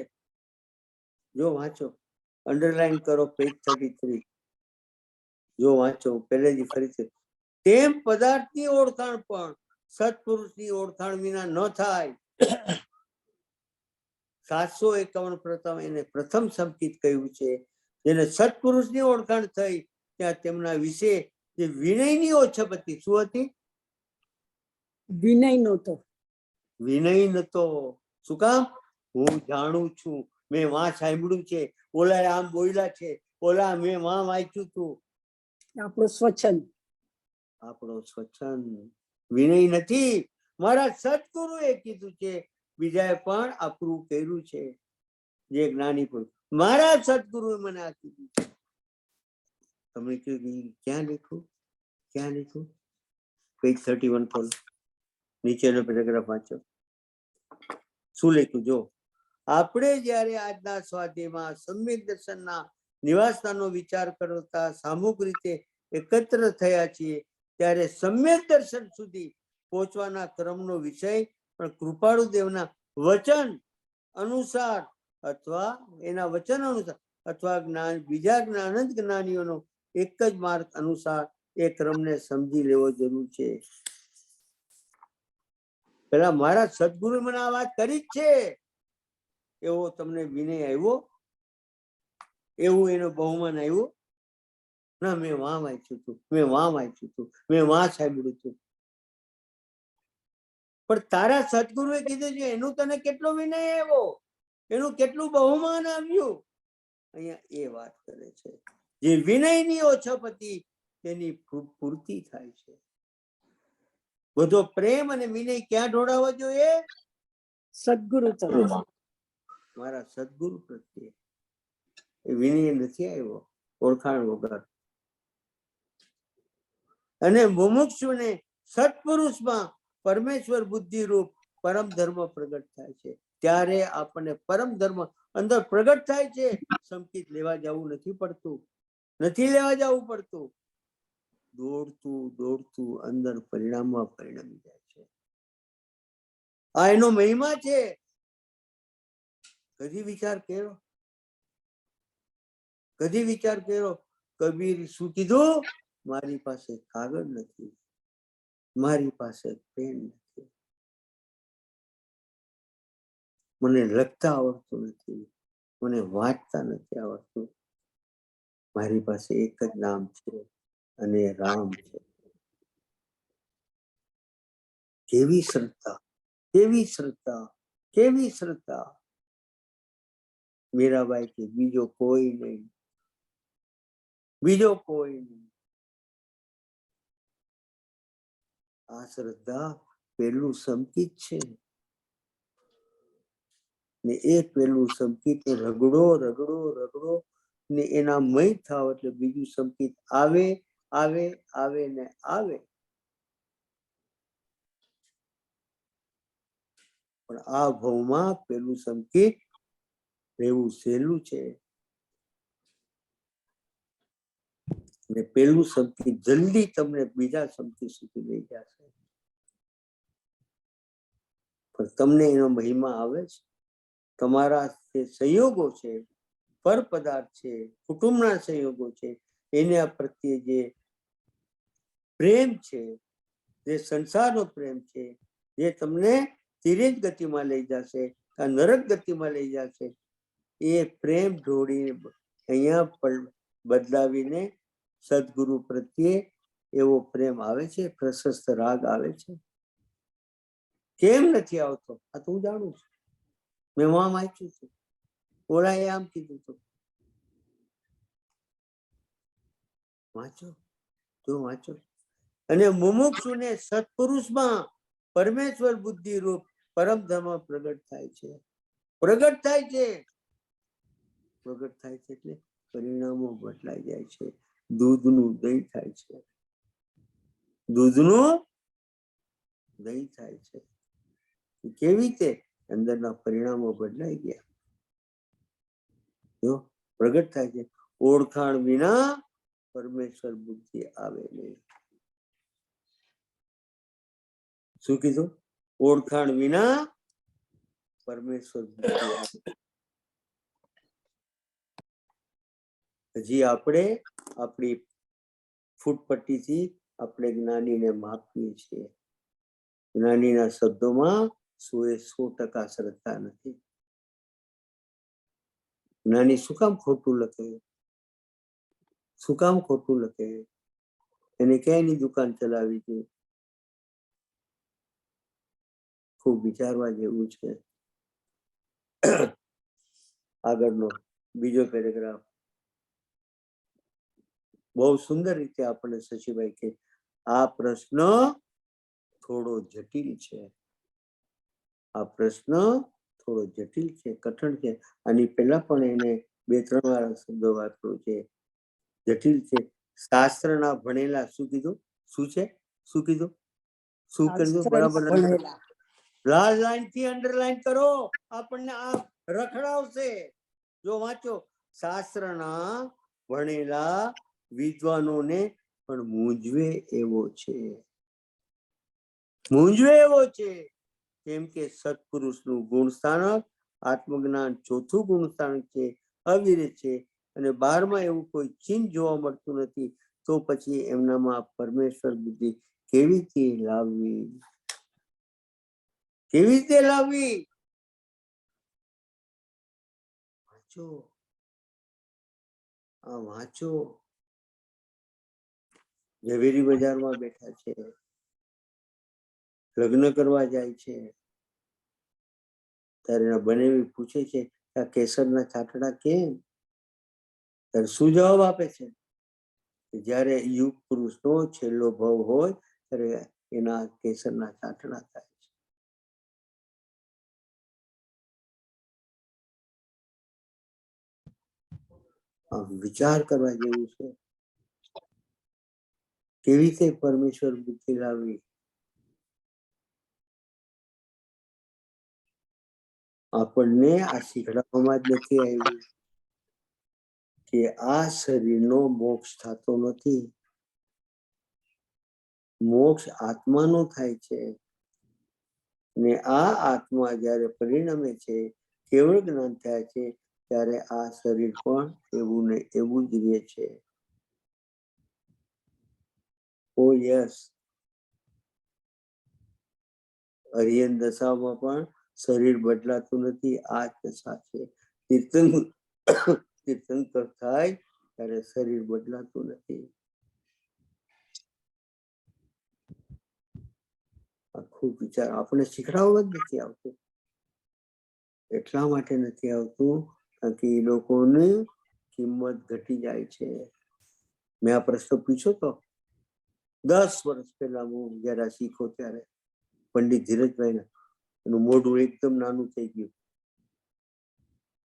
જો વાંચો, અંડરલાઈન કરો પેજ 33. જો વાંચો પહેલેથી ફરીથી. તેમ પદાર્થની ઓળખાણ પણ સત્પુરુષની ઓળખાણ વિના ન થાય. 751 પ્રથમ એને પ્રથમ સંકિત કહ્યું છે. જેને સત્પુરુષની ઓળખાણ થઈ ત્યાં તેમના વિશે જે વિનયની ઓછપ હતી. શું હતી? વિનય નહોતો. વિનય નતો. શું કામ? હું જાણું છું, મેં વાં સાંભળ્યું છે, ઓલા આમ બોલ્યા છે, ઓલા મેં વાં વાંચ્યું હતું. આપણો સ્વચ્છંદ. આપણો સ્વચ્છંદ વિનય નથી. મારા સદગુરુએ કીધું છે, બીજાએ પણ અપ્રૂવ કર્યું છે. જે જ્ઞાની પુરુષ, મારા સદગુરુએ મને આ કીધું છે. તમે કીધું ક્યાં લખ્યું? ક્યાં લખ્યું? પેજ 31 પર નીચેનો પેરેગ્રાફ વાંચો. શું લખ્યું? જો, આપણે જ્યારે આજના સ્વાધ્યાયમાં સમ્યક દર્શનના નિવાસસ્થાનનો વિચાર કરતા સામૂહિક રીતે એકત્ર થયા છીએ, ત્યારે સમ્યક દર્શન સુધી પહોંચવાના ક્રમનો વિષય પણ કૃપાળુ દેવના વચન અનુસાર અથવા એના વચન અનુસાર અથવા જ્ઞાન બીજા અનંત જ્ઞાનીઓનો એક જ માર્ગ અનુસાર એ ક્રમને સમજી લેવો જરૂર છે. પેલા મારા સદગુરુ મને આ વાત કરી જ છે. એવો તમને વિનય આવ્યો? એવું એનો બહુમાન આવ્યું? ના, મેં વાં વાંચ્યું હતું, મેં વાં વાંચ્યું હતું, મેં વાં સાંભળ્યું હતું. પણ તારા સદગુરુએ કીધું છે એનું તને કેટલો વિનય આવ્યો, એનું કેટલું બહુમાન આવ્યું? અહીંયા એ વાત કરે છે. જે વિનયની ઓછપ હતી તેની પૂર્તિ થાય છે. બધો પ્રેમ અને વિનય ક્યાં ઢોળાવો જોઈએ? સદગુરુ તરફ. મારા સદગુરુ પ્રત્યે એ વિનય નથી આવ્યો ઓળખાણ વગર. અને મુમુક્ષુને સત્પુરુષમાં પરમેશ્વર બુદ્ધિ રૂપ પરમ ધર્મ પ્રગટ થાય છે. ત્યારે આપણને પરમ ધર્મ અંદર પ્રગટ થાય છે. સંકેત લેવા જવું નથી પડતું, નથી લેવા જવું પડતું. દોડતું દોડતું અંદર પરિણામમાં પરિણમી જાય છે. આ એનો મહિમા છે. કદી વિચાર કર્યો? કદી વિચાર કર્યો? કબીર શું કીધું? મારી પાસે કાગળ નથી, મારી પાસે પેન નથી, મને લખતા આવડતું નથી, મને વાંચતા નથી આવડતું. મારી પાસે એક જ નામ છે અને રામ છે. કેવી શ્રદ્ધા, કેવી શ્રદ્ધા, કેવી શ્રદ્ધા! મીરાબાઈ કે બીજો કોઈ નહીં, બીજો કોઈ નહીં. આ શ્રદ્ધા પેલું સંકિત છે ને એ પેલું સંકિત રગડો રગડો રગડો ને એના મય થાવ એટલે બીજું સંકિત આવે આવે આવે ને આવે. પણ આ ભવમાં પેલું સંકિત રહેવું સહેલું છે ને પેલું સંકિત જલ્દી તમને બીજા સંકિત સુધી લઈ જશે. પણ તમને એનો મહિમા આવે છે. તમારા જે સંયોગો છે, પર પદાર્થ છે, કુટુંબના સંયોગો છે, એના પ્રત્યે જે પ્રેમ છે, જે સંસારનો પ્રેમ છે, જે તમને તિર્યક ગતિમાં લઈ જશે, નરક ગતિમાં લઈ જશે, એ પ્રેમ ઢોળી અહીંયા બદલાવીને સદગુરુ પ્રત્યે એવો પ્રેમ આવે છે, પ્રશસ્ત રાગ આવે છે. કેમ નથી આવતો? આ તો હું જાણું છું. મેં વાંચ્યું છું, ઓલાએ આમ કીધું હતું. વાંચો, જો વાંચો. અને મુમુક્ષુને સત્પુરુષમાં પરમેશ્વર બુદ્ધિ રૂપ પરમધામ પ્રગટ થાય છે. પ્રગટ થાય છે. પ્રગટ થાય છે એટલે પરિણામો બદલાઈ જાય છે. દૂધનું દહીં થાય છે. દૂધનું દહીં થાય છે. કેવી રીતે? અંદરના પરિણામો બદલાઈ ગયા. જો પ્રગટ થાય છે. ઓળખાણ વિના પરમેશ્વર બુદ્ધિ આવે નહીં. શું કીધું? ઓળખાણ વિના પરમેશ્વર બુદ્ધિ આવે. હજી આપણે આપણી ફૂટપટ્ટીથી આપણે જ્ઞાનીને માપીએ છીએ. જ્ઞાનીના શબ્દોમાં 100% શ્રદ્ધા નથી. જ્ઞાની શું કામ ખોટું લખે? શું કામ ખોટું લખે? એને ક્યાંયની દુકાન ચલાવી છે? ખૂબ વિચારવા જેવું છે. આગળનો બીજો પેરેગ્રાફ બહુ સુંદર રીતે આપણને શશીભાઈ કે આ પ્રશ્ન થોડો જટિલ છે. આ પ્રશ્ન થોડો જટિલ છે, કઠણ છે. આની પહેલા પણ એને 2-3 વાર શબ્દો વાપર્યો છે. જટિલ છે. શાસ્ત્રના ભણેલા શું કીધું? શું છે? શું કીધું? શું કીધું? બરાબર લાલ લાઈન થી અંડરલાઈન કરો. આપણને આ રખડાવશે. જો વાંચો, શાસ્ત્રના ભણેલા વિદ્વાનોને પણ મૂંઝવે એવો છે. મૂંઝવે એવો છે. કેમ કે સત્પુરુષનું ગુણ સ્થાનક આત્મજ્ઞાન ચોથું ગુણ સ્થાનક છે, અવિરત છે, અને 12માં એવું કોઈ ચિહ્ન જોવા મળતું નથી. તો પછી એમનામાં પરમેશ્વર બુદ્ધિ કેવી રીતે લાવવી? કેવી રીતે લાવવી? વાંચો, આ વાંચો. ઝવેરી બજારમાં બેઠા છે, લગ્ન કરવા જાય છે, ત્યારે એના બનેવી પૂછે છે આ કેસરના ચાટડા કેમ? ત્યારે શું જવાબ આપે છે? જ્યારે યુગ પુરુષનો છેલ્લો ભાવ હોય ત્યારે એના કેસરના ચાટડા થાય છે. વિચાર કરવા જેવું છે. કેવી રીતે પરમેશ્વર બુદ્ધિ લાવવી? આપણને આ શીખડાવવામાં જ નથી આવ્યું કે આ શરીરનો મોક્ષ થતો નથી. મોક્ષ આત્માનો થાય છે. ને આ આત્મા જ્યારે પરિણમે છે, કેવળ જ્ઞાન થાય છે, ત્યારે આ શરીર પણ એવું ને એવું જ રહે છે. ઓ યસ, અરિયન દશામાં પણ શરીર બદલાતું નથી. આ જ દશા છે. તીર્થંકર થાય ત્યારે શરીર બદલાતું નથી. આખું વિચાર આપણે શીખડાવવા જ નથી આવતું. એટલા માટે નથી આવતું કારણ કે એ લોકોની કિંમત ઘટી જાય છે. મેં આ પ્રશ્ન પૂછ્યો તો 10 વર્ષ પહેલા હું જયારે શીખો ત્યારે પંડિત ધીરજભાઈ એનું મોઢું એકદમ નાનું થઈ ગયું.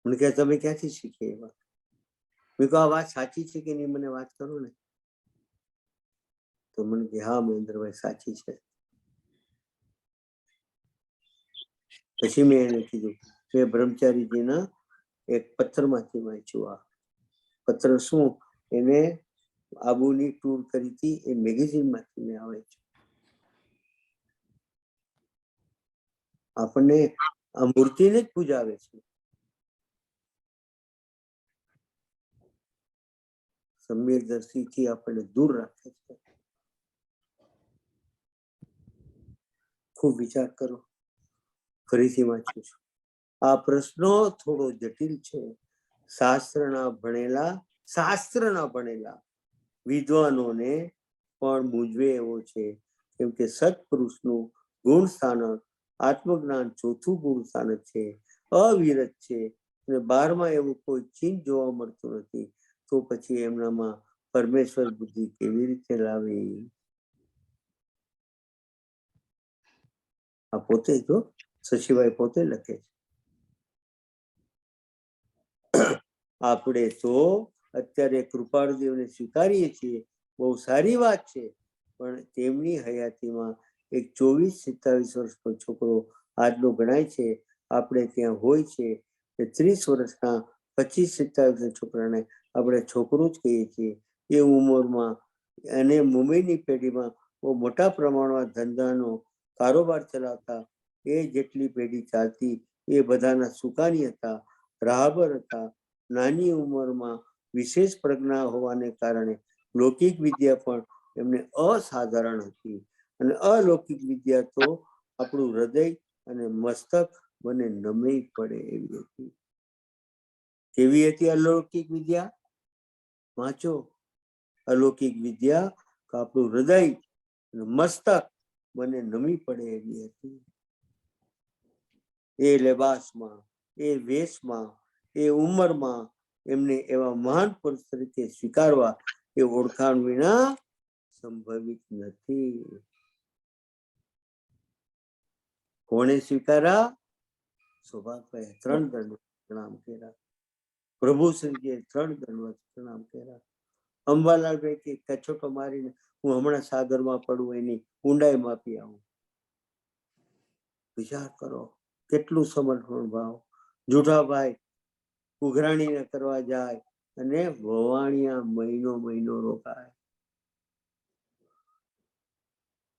મને કહે તમે ક્યાંથી શીખે એ વાત? મેં કહ્યું આ વાત સાચી છે કે નહીં, મને વાત કરો ને. તો મને કે હા મહેન્દ્રભાઈ સાચી છે. પછી મેં એને કીધું કે બ્રહ્મચારીજીના એક પત્રમાંથી વાંચ્યું. આ પત્ર શું? એને આબુની ટૂર કરી હતી, એ મેગેઝિનમાંથી મેં આવે છે. આપણને આ મૂર્તિને જ પૂજાવે છે. સમ્યકદર્શીથી આપણને દૂર રાખે છે. ખૂબ વિચાર કરો. ફરીથી વાંચું છું. આ પ્રશ્નો થોડો જટિલ છે. શાસ્ત્રના ભણેલા વિદ્વાનોને પણ મૂંઝવે એવો છે. કેમ કે સત્પુરુષનું ગુણ સ્થાનક આત્મજ્ઞાન ચોથું ગુણ સ્થાનક છે, અવિરત છે, અને 12માં એવું કોઈ ચિહ્ન જોવા મળતું નથી. તો પછી એમનામાં પરમેશ્વર બુદ્ધિ કેવી રીતે લાવી? આ પોતે જો શશીભાઈ પોતે લખે છે. આપણે તો અત્યારે કૃપાળુદેવને સ્વીકારીએ છીએ, બહુ સારી વાત છે, પણ તેમની હયાતીમાં એક 24-27 વર્ષનો છોકરો આજનો ગણાય છે. આપણે ત્યાં હોય છે કે 30 વર્ષના 25-27 છોકરાને આપણે છોકરો જ કહીએ છીએ. એ ઉંમરમાં અને મુંબઈની પેઢીમાં બહુ મોટા પ્રમાણમાં ધંધાનો કારોબાર ચલાવતા એ જેટલી પેઢી ચાલતી એ બધાના સુકાની હતા, રાહબર હતા. નાની ઉંમરમાં વિશેષ પ્રજ્ઞા હોવાને કારણે લૌકિક વિદ્યા પણ એમને અસાધારણ હતી. અને અલૌકિક વિદ્યા તો આપણું હૃદય અને મસ્તક મને નમી પડે એવી હતી. કેવી હતી અલૌકિક વિદ્યા? વાંચો. અલૌકિક વિદ્યા આપણું હૃદય અને મસ્તક મને નમી પડે એવી હતી. એ લેબાસમાં, એ વેશમાં, એ ઉંમરમાં એમને એવા મહાન પુરુષ તરીકે સ્વીકારવા એ ઓળખાણ વિના સંભવિત નથી. કોણે સ્વીકાર્યા? સૌભાગભાઈ 3 દંડ પ્રણામ કર્યા. પ્રભુ શ્રીજીએ 3 દંડ પ્રણામ કર્યા. અંબાલાલભાઈ કે કચોટો મારીને હું હમણાં સાગરમાં પડું એની ઊંડાઈ માપી આવું. વિચાર કરો કેટલું સમર્પણ ભાવ. જુઠાભાઈ ઉઘરાણીને કરવા જાય અને વવાણિયા મહિનો રોકાય,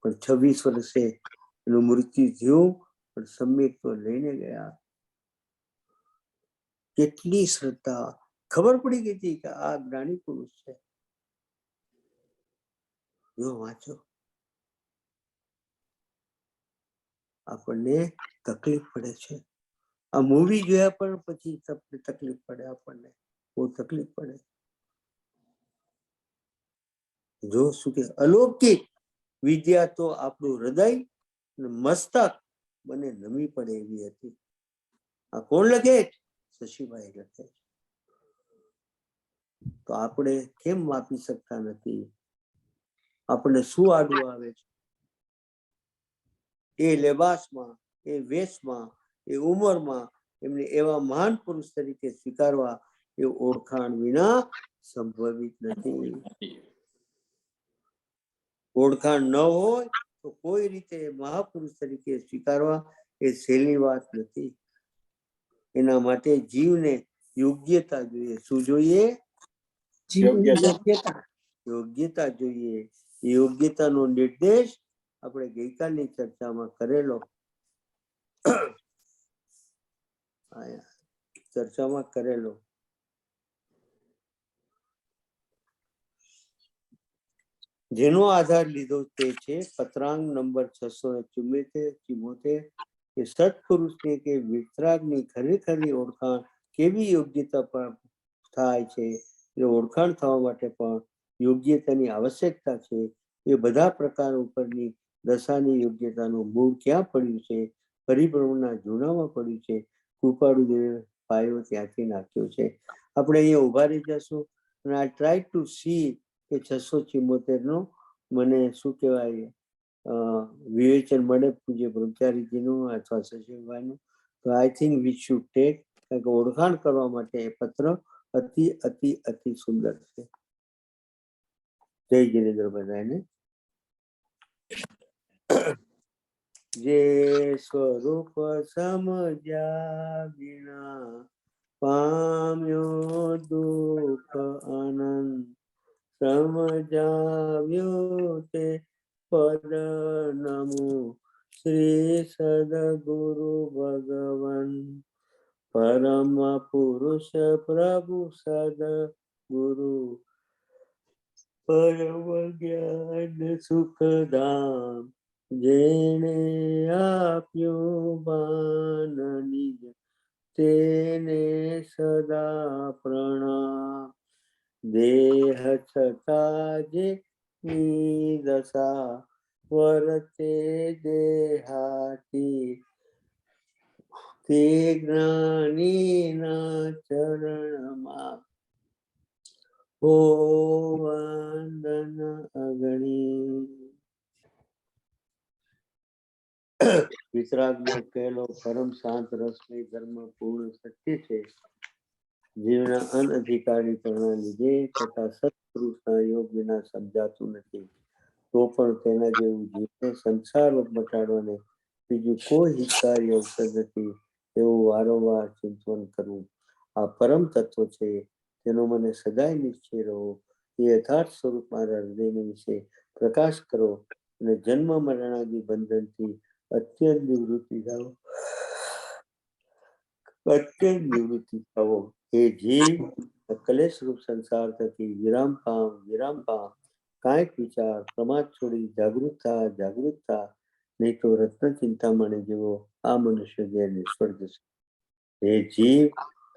પણ 26 વર્ષે એનું મૃત્યુ થયું, પણ સમ્યક તો લઈને ગયા. કેટલી શ્રદ્ધા! ખબર પડી ગઈ હતી કે આ જ્ઞાની પુરુષ છે. જો વાંચો. આપણને તકલીફ પડે છે. આ મૂવી જોયા પણ પછી તકલીફ પડે, આપણને બહુ તકલીફ પડે. જો શું કે અલૌકિક વિદ્યા તો આપણું હૃદય અને મસ્તક મને નમી પડે એવી હતી. આ કોણ લખે? શશીભાઈ લખે. તો આપણે કેમ માપી શકતા નથી? આપણને શું આડું આવે છે? એ લેબાસમાં, એ વેશમાં, એ ઉંમરમાં એમને એવા મહાન પુરુષ તરીકે સ્વીકારવા એ ઓળખાણ વિના સંભવિત નથી. ઓળખાણ ન હોય તો કોઈ રીતે મહાપુરુષ તરીકે સ્વીકારવા એ સહેલી વાત નથી. એના માટે જીવને યોગ્યતા જોઈએ. શું જોઈએ? યોગ્યતા જોઈએ. યોગ્યતાનો નિર્દેશ આપણે ગઈકાલની ચર્ચામાં કરેલો. જેનો આધાર લીધો તે છે પત્રાંગ નંબર 674 કે સત્પુરુષની કે વિતરાગની ખરેખરની ઓળખાણ કેવી યોગ્યતા પ્રાપ્ત થાય છે. એ ઓળખાણ થવા માટે પણ યોગ્યતાની આવશ્યકતા છે. એ બધા પ્રકાર ઉપરની દશાની યોગ્યતાનું મૂળ ક્યાં પડ્યું છે? પરિભ્રમણના જૂનામાં પડ્યું છે. કૃપાળુદેવ પાયો ત્યાંથી નાખ્યો છે. આપણે અહીંયા ઉભા રહી જશું અને આઈ ટ્રાય ટુ સી કે 674 નો મને શું કહેવાય વિવેચન મળે પૂજ્ય બ્રહ્મચારીજીનું અથવા શશીભાઈનું. તો I think we should take, કારણ કે ઓળખાણ કરવા માટે એ પત્ર અતિ અતિ અતિ સુંદર છે. જય જિનેન્દ્ર બધાને. જે સ્વરૂપ સમજ્યા વિના પામ્યો દુઃખ આનંદ, સમજાવ્યો તે પદ નમો શ્રી સદગુરુ ભગવાન. પરમ પુરુષ પ્રભુ સદગુરુ, પરમ જ્ઞાન સુખધામ, જેણે આપ્યું બાન નિજ તેને સદા પ્રણામ. દેહ છતાં જે દશા વર્તે દેહાતી, તે જ્ઞાનીના ચરણમાં હો વંદન અગણી. વિતરાગનો કહેલો પરમ શાંત રસમય ધર્મ પૂર્ણ સત્ય છે. જીવના અનઅધિકારીપણના લીધે તથા સત્પુરુષના યોગ વિના સમજાતું નથી. તો પણ તેના જેવું જીવને સંસાર મટાડવાને બીજું કોઈ હિતકારી અવસર નથી એવું વારંવાર ચિંતન કરવું. આ પરમ તત્વ છે, તેનો મને સદાય નિશ્ચય રહો. એ યથાર્થ સ્વરૂપ મારા હૃદયને વિશે પ્રકાશ કરો અને જન્મ મરણાદી બંધનથી અત્યંત નિવૃત્તિ થાઓ. અત્યંત નિવૃત્તિ થાઓ. હે જીવ, કલેશ રૂપ સંસાર થકી વિરામ પામ. કાંઈક વિચાર પ્રમાદ છોડી જાગૃત થા. નહીં તો રત્ન ચિંતામણી જેવો આ મનુષ્ય દેહ નિષ્ફળ જશે. હે જીવ,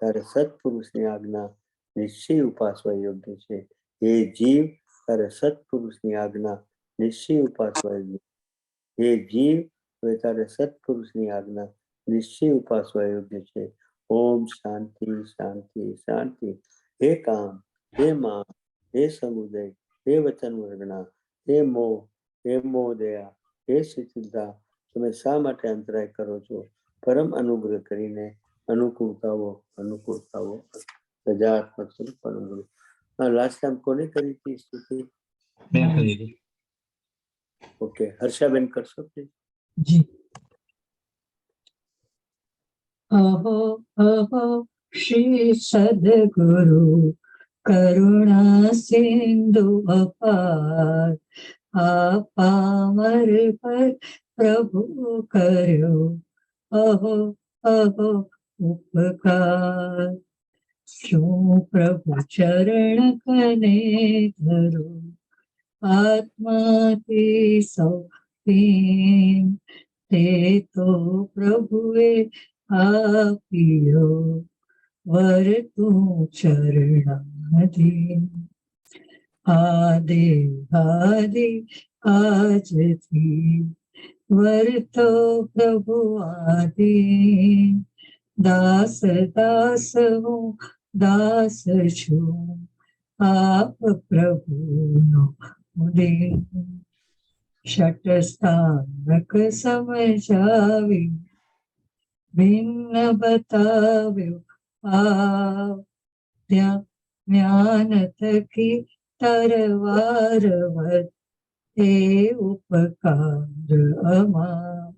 તારે સત્પુરુષની આજ્ઞા નિશ્ચય ઉપાસવા યોગ્ય છે. હે જીવ, તારે સત્પુરુષની આજ્ઞા નિશ્ચય ઉપાસવા યોગ્ય. હે જીવ, હવે તારે સત્પુરુષની આજ્ઞા નિશ્ચય ઉપાસવા યોગ્ય છે. ઓમ શાંતિ શાંતિ શાંતિ. હે કામ, હે માન, હે સમુદય, હે વચન વર્ગણા, હે મોહ દયા, હે શીતળતા, તમે શા માટે અંતરાય કરો છો? પરમ અનુગ્રહ કરીને અનુકૂળતાઓ. સજાત્મક સ્વરૂપ અનુગ્રહ. લાસ્ટ ટાઈમ કોને કરી હતી સ્તુતિ? મેં કરી દીધી. ઓકે, હર્ષાબેન કરશો પ્લીઝ. જી. અહો અહો શ્રી સદગુરુ કરુણા સિંધુ અપાર, પામર પર પ્રભુ કર્યો અહો અહો ઉપકાર. શું પ્રભુ ચરણ કને ધરું, આત્માથી સોંપી તે તો પ્રભુએ આપ્યો વર તું ચરણાધીન. આદિ આજથી વર્તો પ્રભુ આદિન. દાસ હું દાસ છું, આપ પ્રભુનો ઉદિન. ષટસ્થાનક સમજાવી ભિન્ન બતાવ્યો આપ, ત્યાં જ્ઞાન થકી તરવારવત એ ઉપકાર અમા.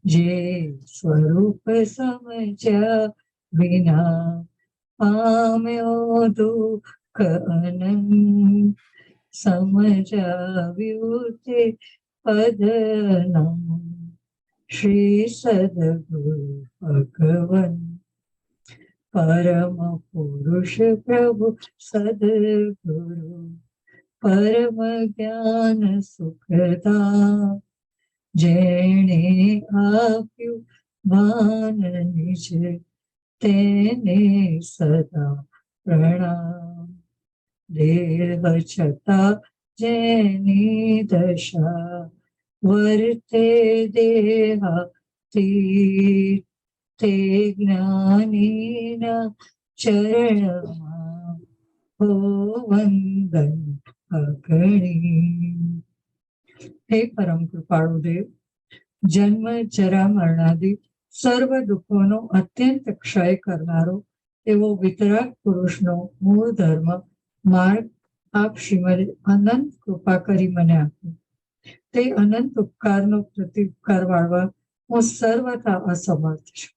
જે સ્વરૂપ સમજ્યા વિના પામ્યો દુઃખ અનંત, સમજાવ્યું તે પદના શ્રી સદગુરુ ભગવન. પરમ પુરુષ પ્રભુ સદગુરુ પરમ જ્ઞાન સુખદા. જેણે આપ્યું ભાન નિજ તેને સદા પ્રણામ. દેહ છતાં જેની દશા વર્તે દેહાતી, તે જ્ઞાનીના ચરણમાં હો વંદન અગણી. હે પરમ કૃપાળુ દેવ, જન્મ જરા મરણાદિ સર્વ દુઃખોનો અત્યંત ક્ષય કરનારો એવો વિતરાગ પુરુષનો મૂળ ધર્મ માર્ગ આપ શ્રીમદ અનંત કૃપા કરી મને આપ્યો. તે અનંત ઉપકારનો પ્રતિઉપકાર વાળવા હું સર્વથા અસમર્થ છું.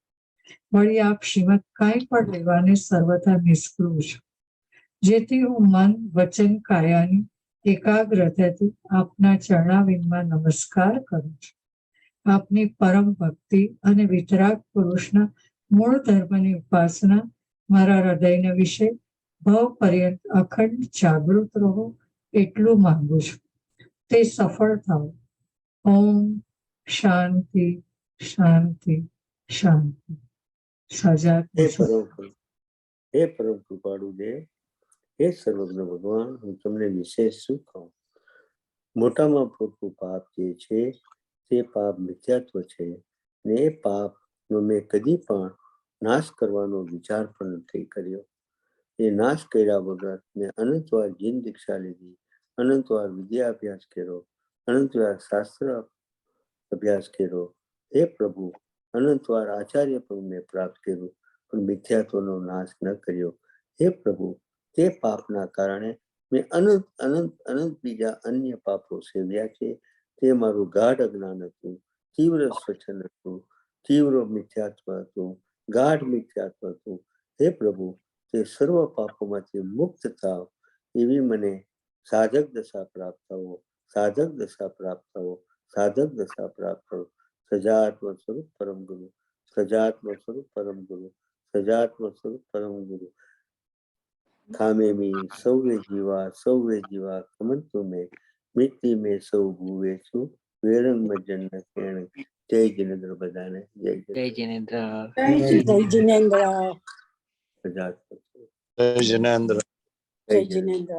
વળી આપ શ્રીમદ કાંઈ પણ લેવાને સર્વથા નિષ્કૃત છું. જેથી હું મન વચન કાયાની એકાગ્રતાથી આપના ચરણાવિંદમાં નમસ્કાર કરું છું. આપની પરમ ભક્તિ અને વિતરાગ પુરુષના મૂળ ધર્મની ઉપાસના મારા હૃદયના વિશે ભવ પર્યંત અખંડ જાગૃત રહો એટલું માંગુ છું. તે સફળ થાઓ. ઓમ શાંતિ શાંતિ શાંતિ. સજાત. હે પરમ કૃપાળુ દેવ, હે સર્વજ્ઞ ભગવાન, હું તમને વિશેષ શું કહું? મોટામાં મોટું પાપ જે છે તે પાપ મિથ્યાત્વ છે, ને એ પાપનો મેં કદી પણ નાશ કરવાનો વિચાર પણ નથી કર્યો. એ નાશ કર્યા વગર મેં અનંતવાર જીન દીક્ષા લીધી, અનંતવાર વિદ્યા અભ્યાસ કર્યો, અનંતવાર શાસ્ત્ર અભ્યાસ કર્યો. હે પ્રભુ, અનંતવાર આચાર્ય પણ મેં પ્રાપ્ત કર્યું, પણ મિથ્યાત્વનો નાશ ન કર્યો. હે પ્રભુ, તે પાપના કારણે મેં અનંત અનંત અનંત બીજા અન્ય પાપો સેવ્યા છે. તે મારું ગાઢ અજ્ઞાન હતું, તીવ્ર સ્વચન હતું, તીવ્ર મિથ્યાત્વ હતું, ગાઢ મિથ્યાત્વ હતું. હે પ્રભુ, તે સર્વ પાપોમાંથી મુક્ત થાવ એવી મને સાધક દશા પ્રાપ્ત થવો, સાધક દશા પ્રાપ્ત થવો, સાધક દશા પ્રાપ્ત થવો. સજાત્મ સ્વરૂપ પરમ ગુરુ, સજાત્મ સ્વરૂપ પરમ ગુરુ, સજાત્મ સ્વરૂપ પરમ ગુરુ. થામે મી સૌવે જીવા કમંતુ મેં, મિટ્ટી મેં સૌ ભૂવે છું, વેરંગ મજ્જન કેણ. જય જિનેન્દ્ર બધાને, જય જિનેન્દ્ર. જય જિનેન્દ્ર. સજાત્મ સ્વરૂપ. જય જિનેન્દ્ર. જય જિનેન્દ્ર.